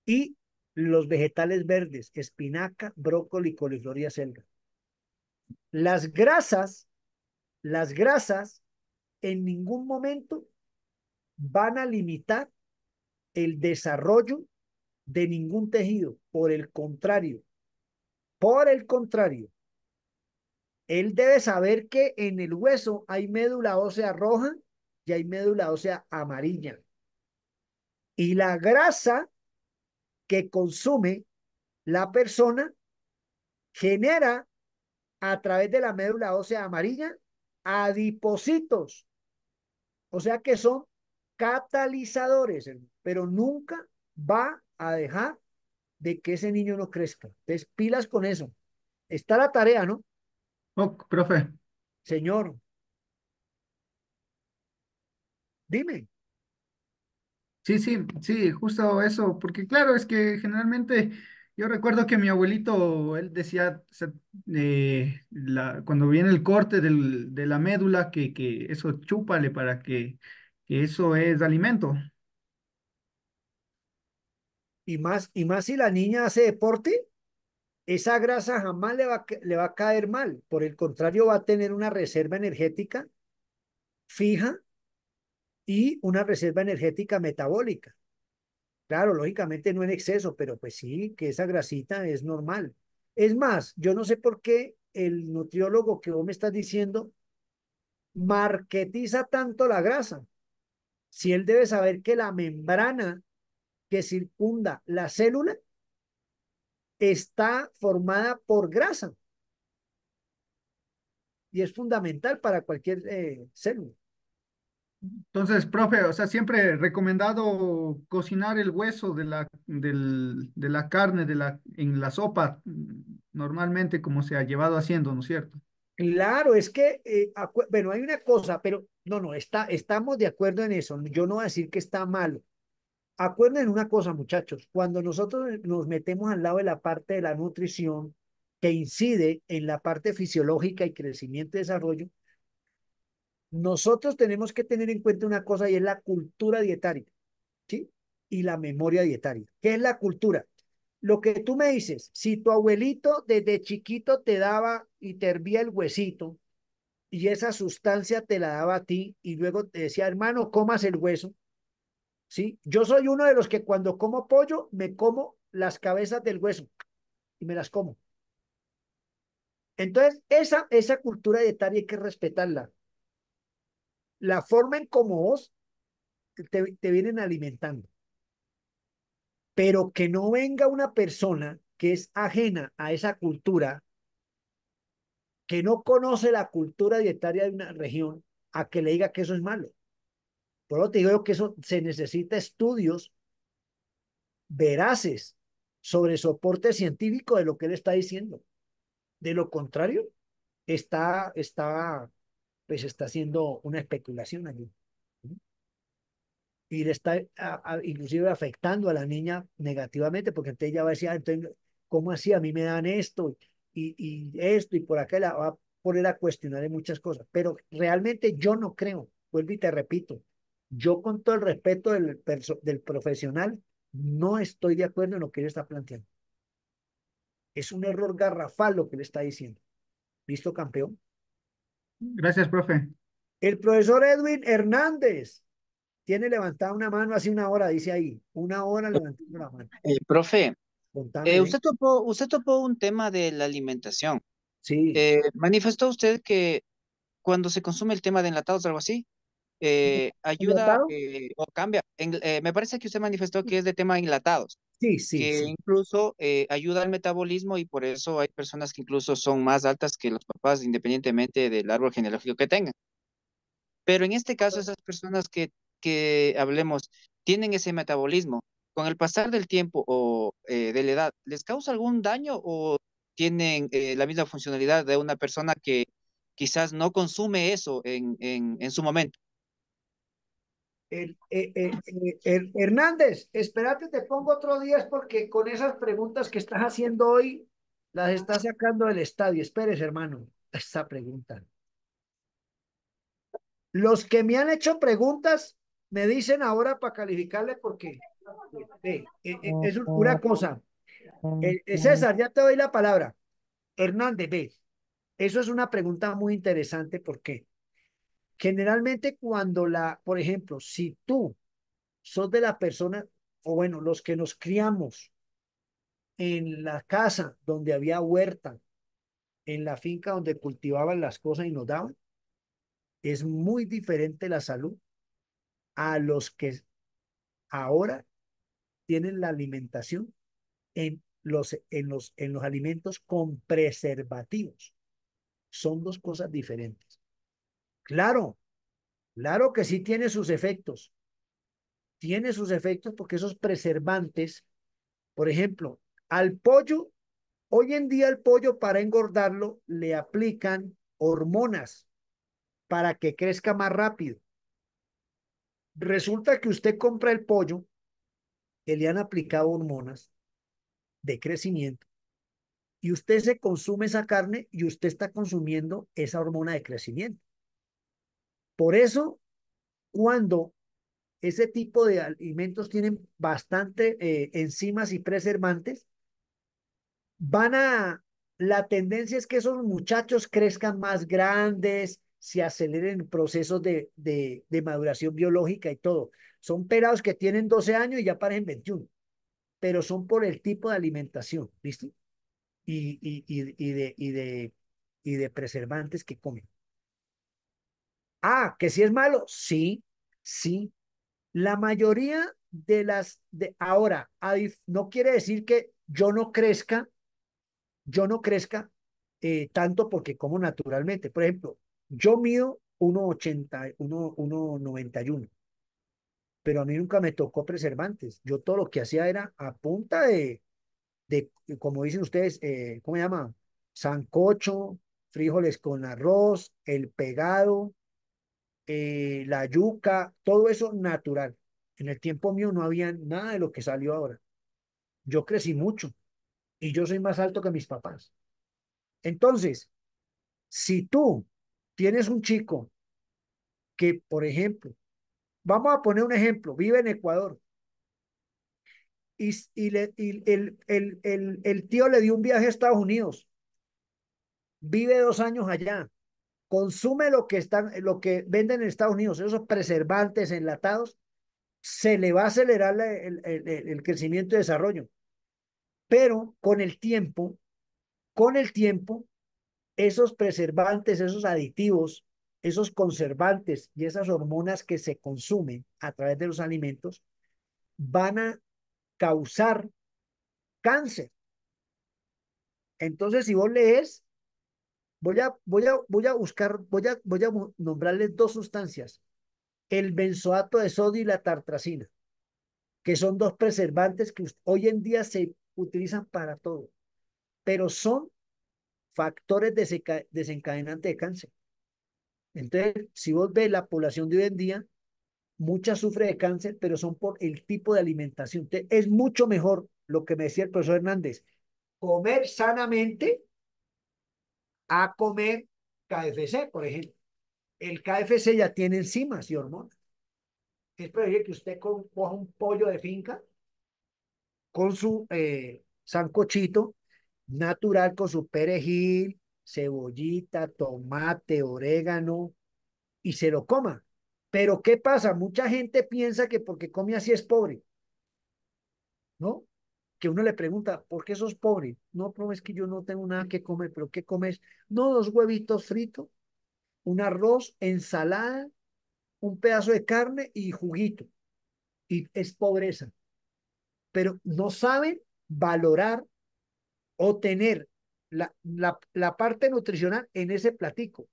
y los vegetales verdes, espinaca, brócoli, coliflor y acelga. Las grasas, las grasas en ningún momento van a limitar el desarrollo de ningún tejido. Por el contrario, él debe saber que en el hueso hay médula ósea roja y hay médula ósea amarilla. Y la grasa que consume la persona genera a través de la médula ósea amarilla adipocitos. O sea que son catalizadores, pero nunca va a dejar de que ese niño no crezca. Entonces, pilas con eso. Está la tarea, ¿no? Oh, profe. Señor, dime. Sí, sí, sí, justo eso, porque claro, es que generalmente yo recuerdo que mi abuelito, él decía, o sea, cuando viene el corte de la médula, que eso chúpale para que eso es alimento. Y más si la niña hace deporte, esa grasa jamás le va a caer mal. Por el contrario, va a tener una reserva energética fija y una reserva energética metabólica. Claro, lógicamente no en exceso, pero pues sí, que esa grasita es normal. Es más, yo no sé por qué el nutriólogo que vos me estás diciendo marketiza tanto la grasa. Si él debe saber que la membrana que circunda la célula está formada por grasa y es fundamental para cualquier célula. Entonces, profe, o sea, siempre recomendado cocinar el hueso de la carne en la sopa, normalmente como se ha llevado haciendo, ¿no es cierto? Claro, es que, bueno, hay una cosa, pero no, estamos de acuerdo en eso. Yo no voy a decir que está malo. Acuerden una cosa, muchachos, cuando nosotros nos metemos al lado de la parte de la nutrición que incide en la parte fisiológica y crecimiento y desarrollo, nosotros tenemos que tener en cuenta una cosa y es la cultura dietaria, ¿sí? Y la memoria dietaria. ¿Qué es la cultura? Lo que tú me dices, si tu abuelito desde chiquito te daba y te hervía el huesito y esa sustancia te la daba a ti y luego te decía, hermano, comas el hueso, ¿sí? Yo soy uno de los que cuando como pollo me como las cabezas del hueso y me las como. Entonces, esa cultura dietaria hay que respetarla. La forma en cómo vos te vienen alimentando, pero que no venga una persona que es ajena a esa cultura, que no conoce la cultura dietaria de una región, a que le diga que eso es malo. Por lo te digo que eso se necesita estudios veraces sobre soporte científico de lo que él está diciendo. De lo contrario, pues está haciendo una especulación allí. Y le está inclusive afectando a la niña negativamente, porque entonces ella va a decir, ah, entonces, ¿cómo así? A mí me dan esto y esto y por acá la va a poner a cuestionar en muchas cosas. Pero realmente yo no creo, vuelvo y te repito, yo con todo el respeto del profesional, no estoy de acuerdo en lo que él está planteando. Es un error garrafal lo que le está diciendo. ¿Listo, campeón? Gracias, profe. El profesor Edwin Hernández tiene levantada una mano hace una hora, dice ahí. Una hora levantando la mano. Profe, Contame, ¿eh? usted topó un tema de la alimentación. Sí. Manifestó usted que cuando se consume el tema de enlatados o algo así, ayuda ¿Enlatado? o cambia. Me parece que usted manifestó que es de tema enlatados, Sí, sí, que sí. incluso ayuda al metabolismo y por eso hay personas que incluso son más altas que los papás, independientemente del árbol genealógico que tengan. Pero en este caso, esas personas que hablemos tienen ese metabolismo. Con el pasar del tiempo o de la edad, ¿les causa algún daño o tienen la misma funcionalidad de una persona que quizás no consume eso en su momento? Hernández, espérate, te pongo otro día es porque con esas preguntas que estás haciendo hoy, las estás sacando del estadio. Esperes, hermano, esa pregunta. Los que me han hecho preguntas me dicen ahora para calificarle porque, es una cosa. César, ya te doy la palabra. Hernández, ve, eso es una pregunta muy interesante porque generalmente por ejemplo, si tú sos de la persona, o bueno, los que nos criamos en la casa donde había huerta, en la finca donde cultivaban las cosas y nos daban, es muy diferente la salud a los que ahora tienen la alimentación en los alimentos con preservativos. Son dos cosas diferentes. Claro, claro que sí tiene sus efectos porque esos preservantes, por ejemplo, al pollo, hoy en día el pollo para engordarlo le aplican hormonas para que crezca más rápido. Resulta que usted compra el pollo que le han aplicado hormonas de crecimiento y usted se consume esa carne y usted está consumiendo esa hormona de crecimiento. Por eso, cuando ese tipo de alimentos tienen bastante enzimas y preservantes, van a, la tendencia es que esos muchachos crezcan más grandes, se aceleren procesos de maduración biológica y todo. Son pelados que tienen 12 años y ya parecen 21, pero son por el tipo de alimentación, ¿listo? Y de preservantes que comen. Ah, que si es malo, sí, sí. La mayoría ahora, no quiere decir que yo no crezca tanto porque como naturalmente. Por ejemplo, yo mido 1,80, 1,91, pero a mí nunca me tocó preservantes. Yo todo lo que hacía era a punta de como dicen ustedes, ¿cómo se llama? Sancocho, frijoles con arroz, el pegado, la yuca, todo eso natural. En el tiempo mío no había nada de lo que salió ahora. Yo crecí mucho y yo soy más alto que mis papás. Entonces, si tú tienes un chico que, por ejemplo, vamos a poner un ejemplo, vive en Ecuador y el tío le dio un viaje a Estados Unidos, vive 2 años allá, consume lo que venden en Estados Unidos, esos preservantes enlatados, se le va a acelerar el crecimiento y desarrollo. Pero con el tiempo, esos preservantes, esos aditivos, esos conservantes y esas hormonas que se consumen a través de los alimentos van a causar cáncer. Entonces, si vos lees, voy a buscar, voy a nombrarles dos sustancias. el benzoato de sodio y la tartracina, que son dos preservantes que hoy en día se utilizan para todo, pero son factores desencadenantes de cáncer. Entonces, si vos ves la población de hoy en día, mucha sufre de cáncer, pero son por el tipo de alimentación. Entonces, es mucho mejor lo que me decía el profesor Hernández, comer sanamente a comer KFC, por ejemplo. El KFC ya tiene enzimas y hormonas. Es preferible que usted coja un pollo de finca con su sancochito natural, con su perejil, cebollita, tomate, orégano, y se lo coma. Pero ¿qué pasa? Mucha gente piensa que porque come así es pobre, ¿no? Que uno le pregunta, ¿por qué sos pobre? No, pero es que yo no tengo nada que comer, pero ¿qué comes? No, dos huevitos fritos, un arroz, ensalada, un pedazo de carne y juguito. Y es pobreza. Pero no saben valorar o tener la parte nutricional en ese platico.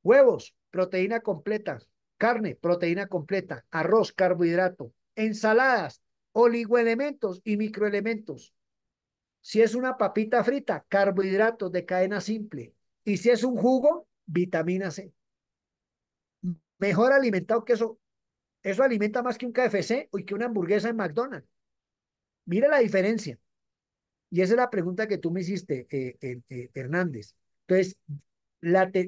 Huevos, proteína completa, carne, proteína completa, arroz, carbohidrato, ensaladas, oligoelementos y microelementos. Si es una papita frita, carbohidratos de cadena simple. Y si es un jugo, vitamina C. Mejor alimentado que eso. Eso alimenta más que un KFC o que una hamburguesa en McDonald's. Mira la diferencia. Y esa es la pregunta que tú me hiciste, Hernández. Entonces,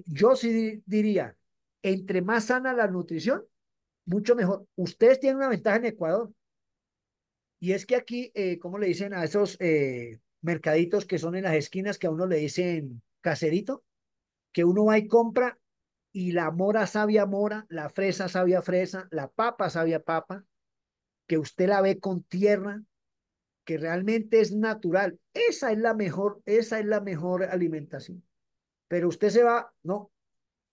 yo sí diría, entre más sana la nutrición, mucho mejor. Ustedes tienen una ventaja en Ecuador. Y es que aquí, ¿cómo le dicen a esos mercaditos que son en las esquinas que a uno le dicen caserito? Que uno va y compra y la mora sabia mora, la fresa sabia fresa, la papa sabia papa, que usted la ve con tierra, que realmente es natural. Esa es la mejor alimentación. Pero usted se va, no,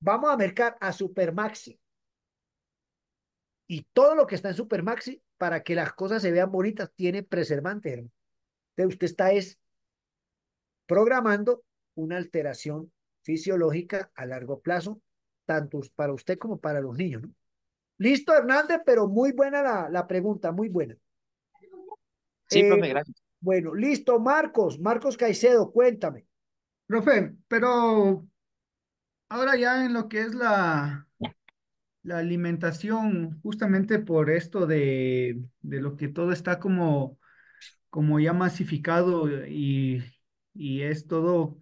vamos a mercar a Supermaxi y todo lo que está en Supermaxi para que las cosas se vean bonitas tiene preservantes, hermano. Entonces usted está es programando una alteración fisiológica a largo plazo, tanto para usted como para los niños, ¿no? Listo, Hernández, pero muy buena la pregunta, muy buena. Sí, Eh, profe, gracias. bueno, listo, Marcos Caicedo, cuéntame. Profe, pero ahora ya en lo que es la alimentación, justamente por esto de lo que todo está como ya masificado y es todo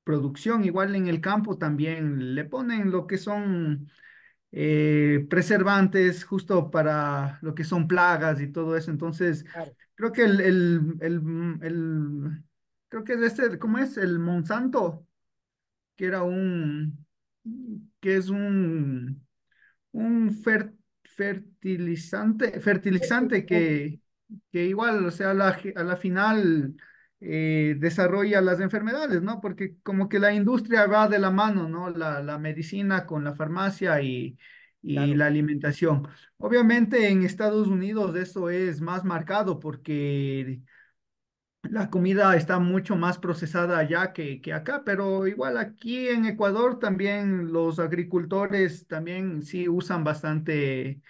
producción, igual en el campo también le ponen lo que son preservantes justo para lo que son plagas y todo eso. Entonces, Claro, creo que creo que es ¿cómo es? El Monsanto, que era que es un fertilizante que igual, o sea, a la final desarrolla las enfermedades, ¿no? Porque como que la industria va de la mano, ¿no? La medicina con la farmacia y claro, la alimentación. Obviamente en Estados Unidos eso es más marcado porque la comida está mucho más procesada allá que acá, pero igual aquí en Ecuador también los agricultores también sí usan bastantes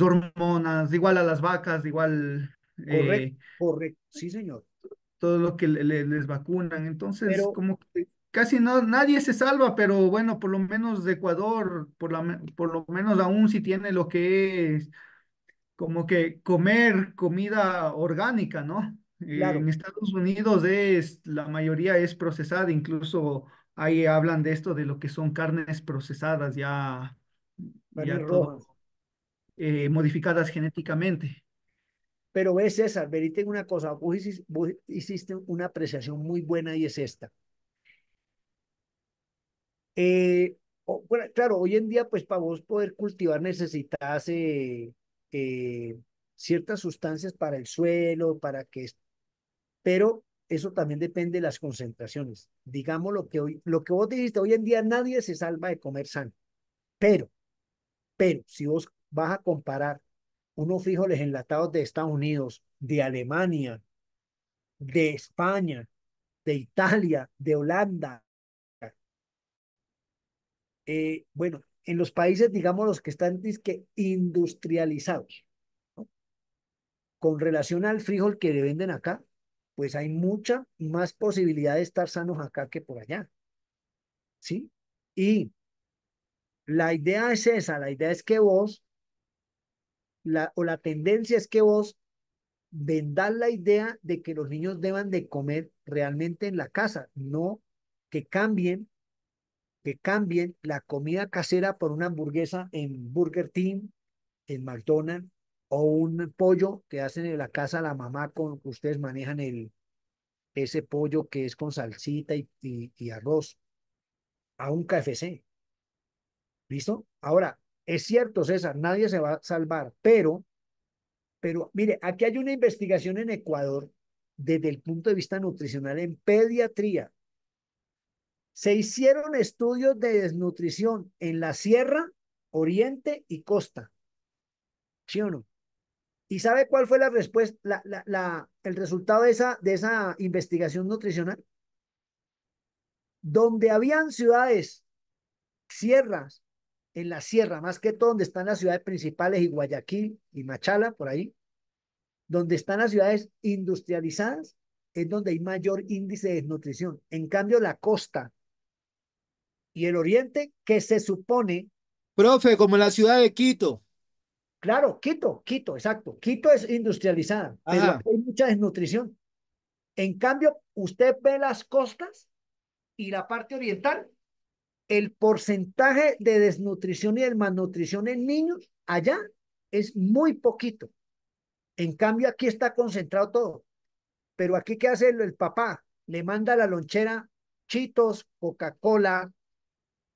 hormonas, igual a las vacas, igual correcto, correcto, sí, señor. todo lo que les vacunan. Entonces, Pero, como que casi no, nadie se salva, pero bueno, por lo menos de Ecuador, por lo menos aún sí tiene lo que es como que comer comida orgánica, ¿no? En claro, Estados Unidos la mayoría es procesada, incluso ahí hablan de esto, de lo que son carnes procesadas, carnes ya todo rojas. modificadas genéticamente. Pero ves, César, verite una cosa, vos hiciste una apreciación muy buena y es esta. Eh, bueno, claro, hoy en día, pues para vos poder cultivar necesitas eh, ciertas sustancias para el suelo, pero eso también depende de las concentraciones. Digamos lo que vos dijiste, hoy en día nadie se salva de comer sano, pero, si vos vas a comparar unos frijoles enlatados de Estados Unidos, de Alemania, de España, de Italia, de Holanda, bueno, en los países, digamos, los que están dizque, industrializados, ¿no? Con relación al frijol que le venden acá, pues hay mucha más posibilidad de estar sanos acá que por allá, ¿sí? Y la idea es esa, la idea es que vos, o la tendencia es que vos vendas la idea de que los niños deban de comer realmente en la casa, no que cambien la comida casera por una hamburguesa en Burger King, en McDonald's, o un pollo que hacen en la casa la mamá con ustedes manejan ese pollo que es con salsita y arroz, a un KFC. ¿Listo? Ahora, es cierto, César, nadie se va a salvar, pero mire, aquí hay una investigación en Ecuador desde el punto de vista nutricional en pediatría. Se hicieron estudios de desnutrición en la sierra, oriente y costa, ¿sí o no? ¿Y sabe cuál fue la respuesta, el resultado de esa investigación nutricional? Donde habían ciudades, sierras, en la sierra, más que todo donde están las ciudades principales y Guayaquil y Machala, por ahí, donde están las ciudades industrializadas, es donde hay mayor índice de desnutrición. En cambio, la costa y el oriente, que se supone, Profe, como en la ciudad de Quito. claro, Quito, exacto. Quito es industrializada, pero Ajá. aquí hay mucha desnutrición. En cambio, usted ve las costas y la parte oriental, el porcentaje de desnutrición y de malnutrición en niños allá es muy poquito. En cambio, aquí está concentrado todo. Pero aquí, ¿qué hace el papá? Le manda a la lonchera Chitos, Coca-Cola,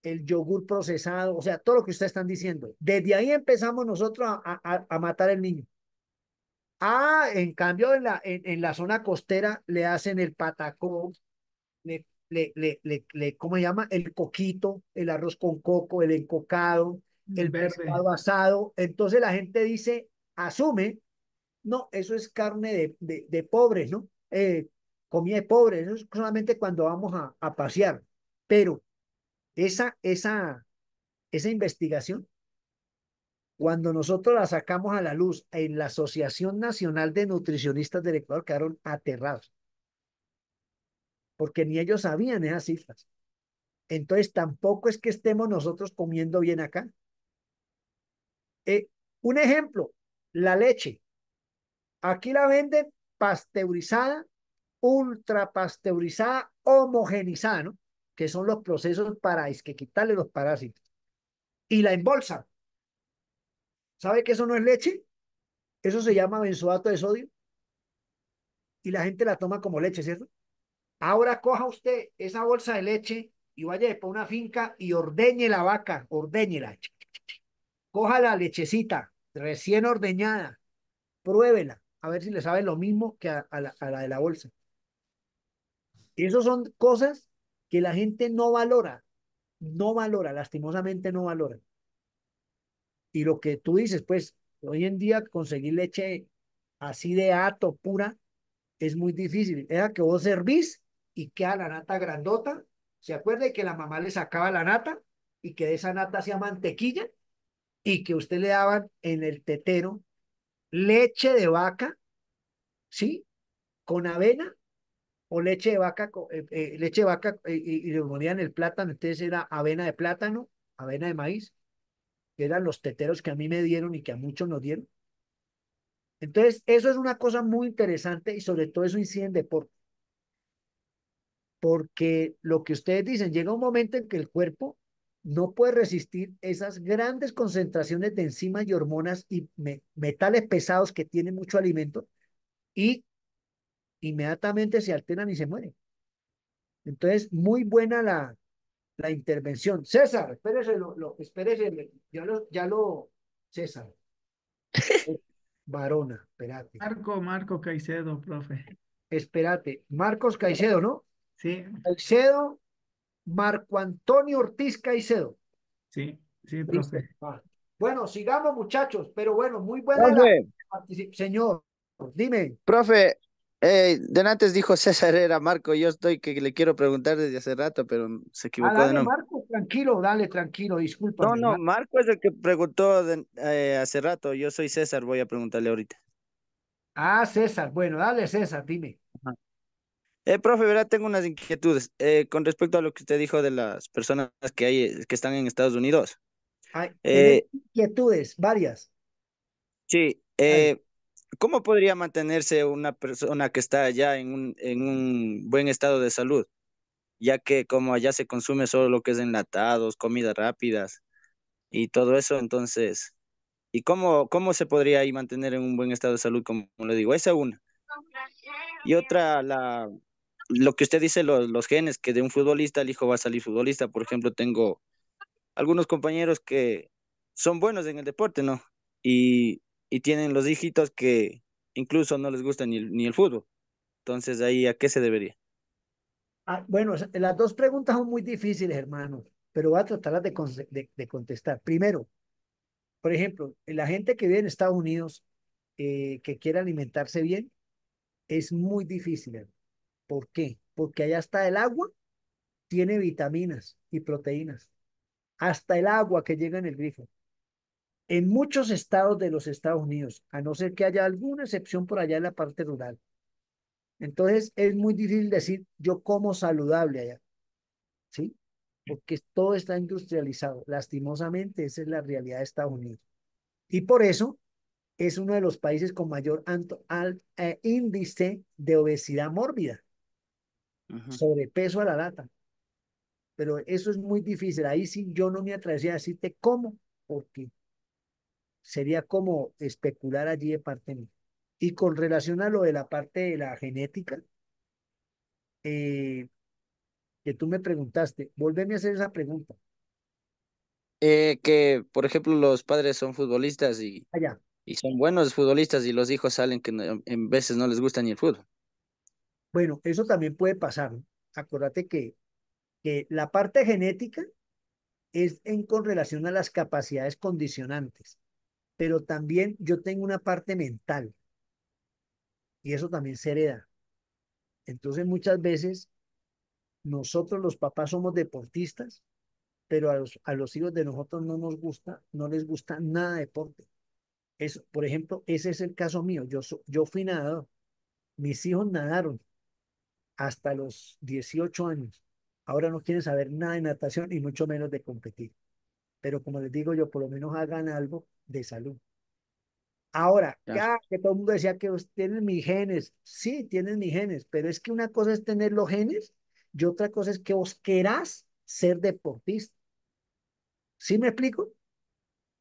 el yogur procesado, o sea, todo lo que ustedes están diciendo. Desde ahí empezamos nosotros a matar al niño. Ah, en cambio, en la zona costera le hacen el patacón, ¿cómo se llama? El coquito, el arroz con coco, el encocado, el Verde. pescado asado. Entonces la gente dice, asume, no, eso es carne de pobres, ¿no? Comida de pobres, eso es solamente cuando vamos a pasear. Pero esa investigación, cuando nosotros la sacamos a la luz en la Asociación Nacional de Nutricionistas del Ecuador, quedaron aterrados, porque ni ellos sabían esas cifras. Entonces, tampoco es que estemos nosotros comiendo bien acá. Un ejemplo, la leche. Aquí la venden pasteurizada, ultra pasteurizada, homogenizada, ¿no? Que son los procesos para es que quitarle los parásitos. Y la embolsa. ¿Sabe que eso no es leche? Eso se llama benzoato de sodio y la gente la toma como leche, ¿cierto? Ahora coja usted esa bolsa de leche y vaya para una finca y ordeñe la vaca, ordeñela. Coja la lechecita recién ordeñada, pruébela, a ver si le sabe lo mismo que a la de la bolsa. Esas son cosas que la gente no valora, no valora, lastimosamente no valora. Y lo que tú dices, pues, hoy en día conseguir leche así de ato, pura, es muy difícil. Era que vos servís y queda la nata grandota. ¿Se acuerda que la mamá le sacaba la nata y que de esa nata hacía mantequilla y que usted le daban en el tetero leche de vaca, ¿sí? Con avena o leche de vaca y le ponían el plátano, entonces era avena de plátano, avena de maíz, que eran los teteros que a mí me dieron y que a muchos nos dieron. Entonces, eso es una cosa muy interesante y sobre todo eso incide en deporte, porque lo que ustedes dicen, llega un momento en que el cuerpo no puede resistir esas grandes concentraciones de enzimas y hormonas y metales pesados que tienen mucho alimento y inmediatamente se alteran y se mueren. Entonces, muy buena la intervención. César, espérese, espérese, César, Varona, espérate, Marco Caicedo, profe. espérate, Marcos Caicedo, ¿no? Sí, Caicedo, Marco Antonio Ortiz Caicedo. sí, Listo. profe. Ah. Bueno, sigamos, muchachos, pero bueno, muy buena la Profe, participación. Señor, dime. profe, delante dijo César era Marco, yo estoy que le quiero preguntar desde hace rato, pero se equivocó de Dale, nombre. Marco. tranquilo, dale, tranquilo, No, discúlpame. no, Marco es el que preguntó hace rato. Yo soy César, voy a preguntarle ahorita. Ah, César, bueno, dale, César, dime. Ajá. Profe, verá, tengo unas inquietudes con respecto a lo que usted dijo de las personas que hay, que están en Estados Unidos. Ay, tenés Eh, inquietudes, varias. sí, Dale. ¿cómo podría mantenerse una persona que está allá en un buen estado de salud? Ya que como allá se consume solo lo que es enlatados, comidas rápidas y todo eso, entonces, ¿y cómo se podría ahí mantener en un buen estado de salud, como le digo? Esa una. Y otra, lo que usted dice, los genes, que de un futbolista el hijo va a salir futbolista. Por ejemplo, tengo algunos compañeros que son buenos en el deporte, ¿no? Y tienen los hijitos que incluso no les gusta ni el fútbol. Entonces, ahí, ¿a qué se debería? Ah, bueno, las dos preguntas son muy difíciles, hermano, pero voy a tratarlas de contestar. Primero, por ejemplo, la gente que vive en Estados Unidos que quiere alimentarse bien es muy difícil. Hermano. ¿Por qué? Porque allá está el agua, tiene vitaminas y proteínas. Hasta el agua que llega en el grifo. En muchos estados de los Estados Unidos, a no ser que haya alguna excepción por allá en la parte rural. Entonces es muy difícil decir yo como saludable allá, ¿sí? Porque todo está industrializado. Lastimosamente, esa es la realidad de Estados Unidos. Y por eso es uno de los países con mayor índice de obesidad mórbida, Ujú. sobrepeso a la lata. Pero eso es muy difícil. Ahí sí yo no me atrevería a decirte cómo, porque sería como especular allí de parte mía. Y con relación a lo de la parte de la genética, eh, que tú me preguntaste, volveme a hacer esa pregunta. Que, por ejemplo, los padres son futbolistas Allá. y son buenos futbolistas y los hijos salen que en veces no les gusta ni el fútbol. Bueno, eso también puede pasar. ¿No? Acuérdate que la parte genética es con relación a las capacidades condicionantes, pero también yo tengo una parte mental y eso también se hereda. Entonces muchas veces nosotros los papás somos deportistas, pero a los hijos de nosotros no nos gusta, no les gusta nada de deporte. Eso, por ejemplo, ese es el caso mío. Yo fui nadador. Mis hijos nadaron hasta los 18 años. Ahora no quieren saber nada de natación y mucho menos de competir. Pero como les digo yo, por lo menos hagan algo de salud. Ahora, Ya. que todo el mundo decía que tienen mis genes. Sí, tienen mis genes, pero es que una cosa es tener los genes y otra cosa es que vos querás ser deportista. ¿Sí me explico?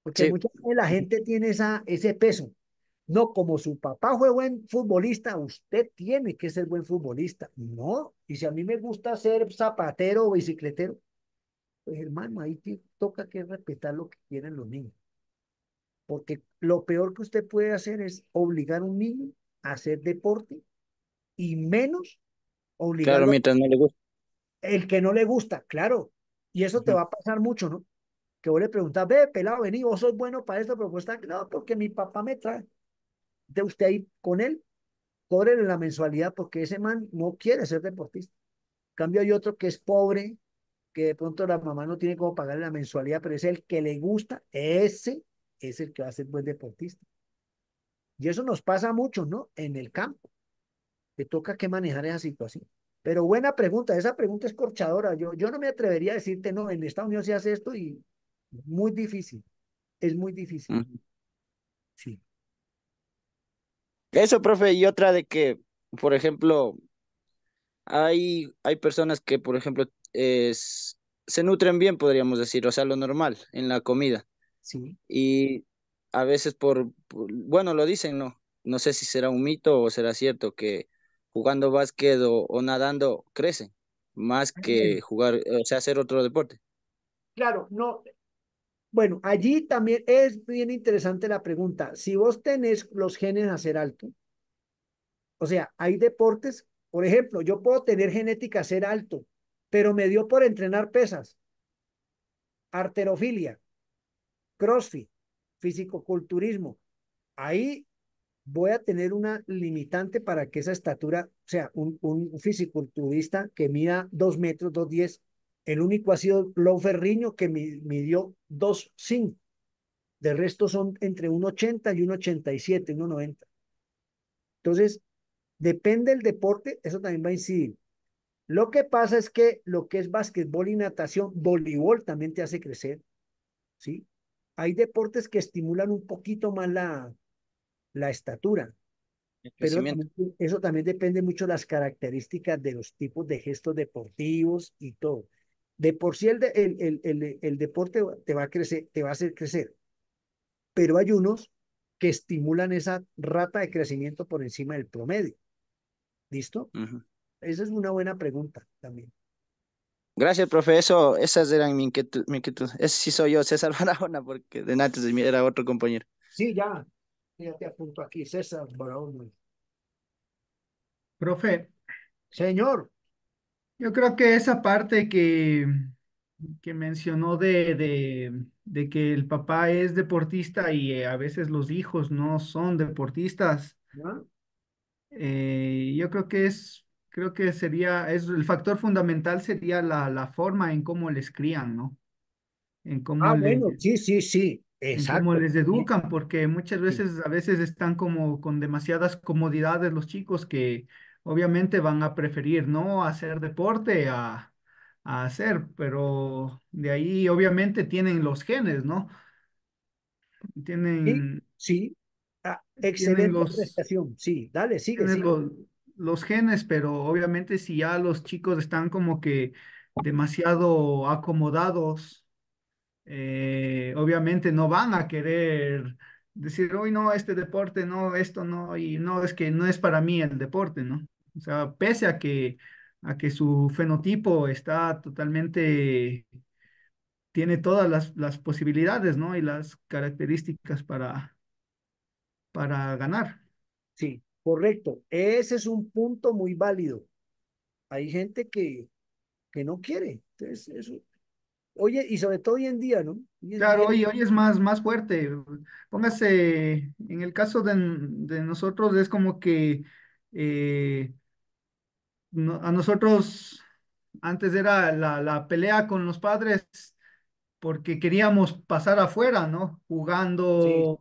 Porque Sí. muchas veces la gente tiene ese peso. No, como su papá fue buen futbolista, usted tiene que ser buen futbolista. No, y si a mí me gusta ser zapatero o bicicletero, pues hermano, ahí toca que respetar lo que quieren los niños. Porque lo peor que usted puede hacer es obligar a un niño a hacer deporte y menos Claro, obligarlo a mientras no le gusta. el que no le gusta, claro. Y eso te Ujú. va a pasar mucho, ¿no? Que vos le preguntas, ve, pelado, vení, vos sos bueno para esto, pero pues está, no, porque mi papá me trae. De usted ahí con él, cóbrele la mensualidad porque ese man no quiere ser deportista. En cambio, hay otro que es pobre, que de pronto la mamá no tiene cómo pagarle la mensualidad, pero es el que le gusta, ese es el que va a ser buen deportista. Y eso nos pasa mucho, ¿no? En el campo, que toca que manejar esa situación. Pero buena pregunta, esa pregunta es corchadora. Yo no me atrevería a decirte, no, en Estados Unidos se hace esto y muy difícil, es muy difícil. Ujú. Sí, Eso, profe, y otra de que, por ejemplo, hay personas que, por ejemplo, se nutren bien, podríamos decir, o sea, lo normal en la comida. sí. Y a veces bueno, lo dicen, ¿no? No sé si será un mito o será cierto que jugando básquet o nadando crecen más que jugar, o sea, hacer otro deporte. Claro, no. Bueno, allí también es bien interesante la pregunta. Si vos tenés los genes a ser alto, o sea, hay deportes, por ejemplo, yo puedo tener genética a ser alto, pero me dio por entrenar pesas, arterofilia, CrossFit, fisicoculturismo. Ahí voy a tener una limitante para que esa estatura, o sea, un fisiculturista que mida 2 metros, 2,10, El único ha sido Lau Ferriño que midió 2,5. De resto son entre 1,80 y 1,87, 1,90. Entonces, depende del deporte, eso también va a incidir. Lo que pasa es que lo que es básquetbol y natación, voleibol también te hace crecer, ¿sí? Hay deportes que estimulan un poquito más la estatura, El pero crecimiento. eso también depende mucho de las características de los tipos de gestos deportivos y todo. De por sí el deporte te va a crecer, te va a hacer crecer, pero hay unos que estimulan esa rata de crecimiento por encima del promedio. ¿Listo? Ujú. Esa es una buena pregunta también. Gracias, profe. Esas eran mi inquietud. Ese sí soy yo, César Barahona, porque de antes de mí era otro compañero. Sí, ya te apunto aquí, César Brown. Profe, Señor, yo creo que esa parte que mencionó de que el papá es deportista y a veces los hijos no son deportistas, ¿no? yo creo que sería, el factor fundamental sería la forma en cómo les crían, ¿no? En Ah, cómo les, bueno, sí, sí, sí, en cómo exacto. les Sí, educan, porque muchas sí, veces, a veces están como con demasiadas comodidades los chicos que obviamente van a preferir no hacer deporte a hacer, pero de ahí obviamente tienen los genes, ¿no? sí, Tienen, sí. Ah, tienen excelente los, apreciación. Sí, dale, sigue, tienen sigue. los genes, pero obviamente si ya los chicos están como que demasiado acomodados, obviamente no van a querer decir, hoy no, este deporte, no, esto no, y no, es que no es para mí el deporte, ¿no? O sea, pese a que su fenotipo está totalmente, tiene todas las posibilidades, ¿no? Y las características para ganar. Sí, correcto. Ese es un punto muy válido. Hay gente que no quiere. Entonces, eso. Oye, y sobre todo hoy en día, ¿no? Hoy en Claro, día, hoy es más fuerte. Póngase, en el caso de nosotros, es como que eh, a nosotros antes era la pelea con los padres porque queríamos pasar afuera, ¿no? sí, Jugando,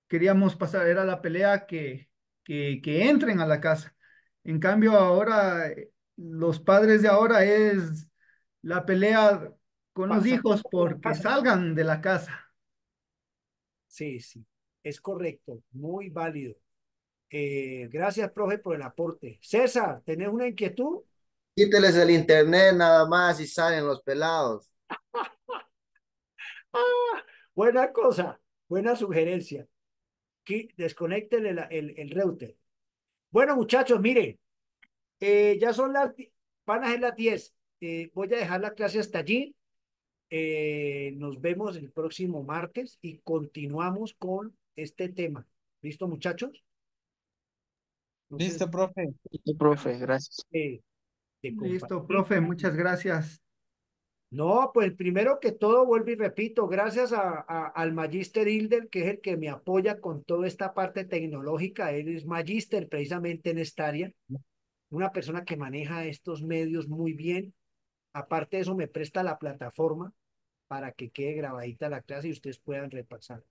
queríamos pasar, era la pelea que entren a la casa. En cambio, ahora, los padres de ahora es la pelea con los salir hijos de la porque casa. salgan de la casa. Sí, sí, es correcto, muy válido. Gracias, profe, por el aporte. César, ¿tenés una inquietud? Quíteles el internet nada más y salen los pelados. Ah, buena cosa, buena sugerencia. Desconéctele el router. Bueno, muchachos, mire, ya son van a ser las 10. Voy a dejar la clase hasta allí. Nos vemos el próximo martes y continuamos con este tema. ¿Listo, muchachos? No sé Listo, profe. Sí, profe, gracias. de Listo, compartir. profe, muchas gracias. No, pues primero que todo, vuelvo y repito, gracias al Magister Hilder, que es el que me apoya con toda esta parte tecnológica. Él es Magister precisamente en esta área, una persona que maneja estos medios muy bien. Aparte de eso, me presta la plataforma para que quede grabadita la clase y ustedes puedan repasar.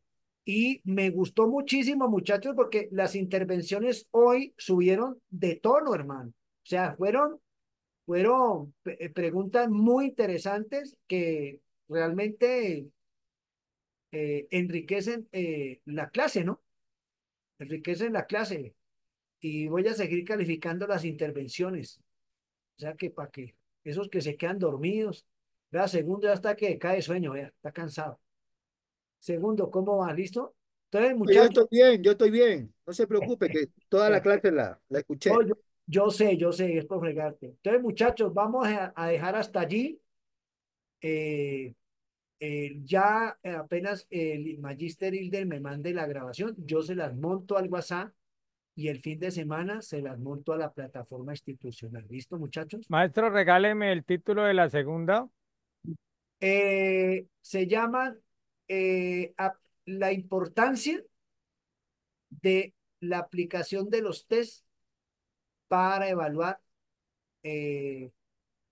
Y me gustó muchísimo, muchachos, porque las intervenciones hoy subieron de tono, hermano. O sea, fueron preguntas muy interesantes que realmente enriquecen la clase, ¿no? Enriquecen la clase. Y voy a seguir calificando las intervenciones. O sea que para que esos que se quedan dormidos, vea, segundo ya está que cae de sueño, vea, está cansado. Segundo, ¿cómo va? ¿Listo? Entonces, muchachos, Yo estoy bien. No se preocupe, que toda la clase la oh, escuché. yo sé, es por fregarte. Entonces, muchachos, vamos a dejar hasta allí. Eh, ya apenas el Magister Hilder me mande la grabación, yo se las monto al WhatsApp y el fin de semana se las monto a la plataforma institucional. ¿Listo, muchachos? Maestro, regáleme el título de la segunda. Se llaman la importancia de la aplicación de los test para evaluar eh,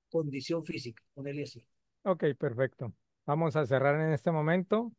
condición física, ponerle así. Ok, perfecto. Vamos a cerrar en este momento.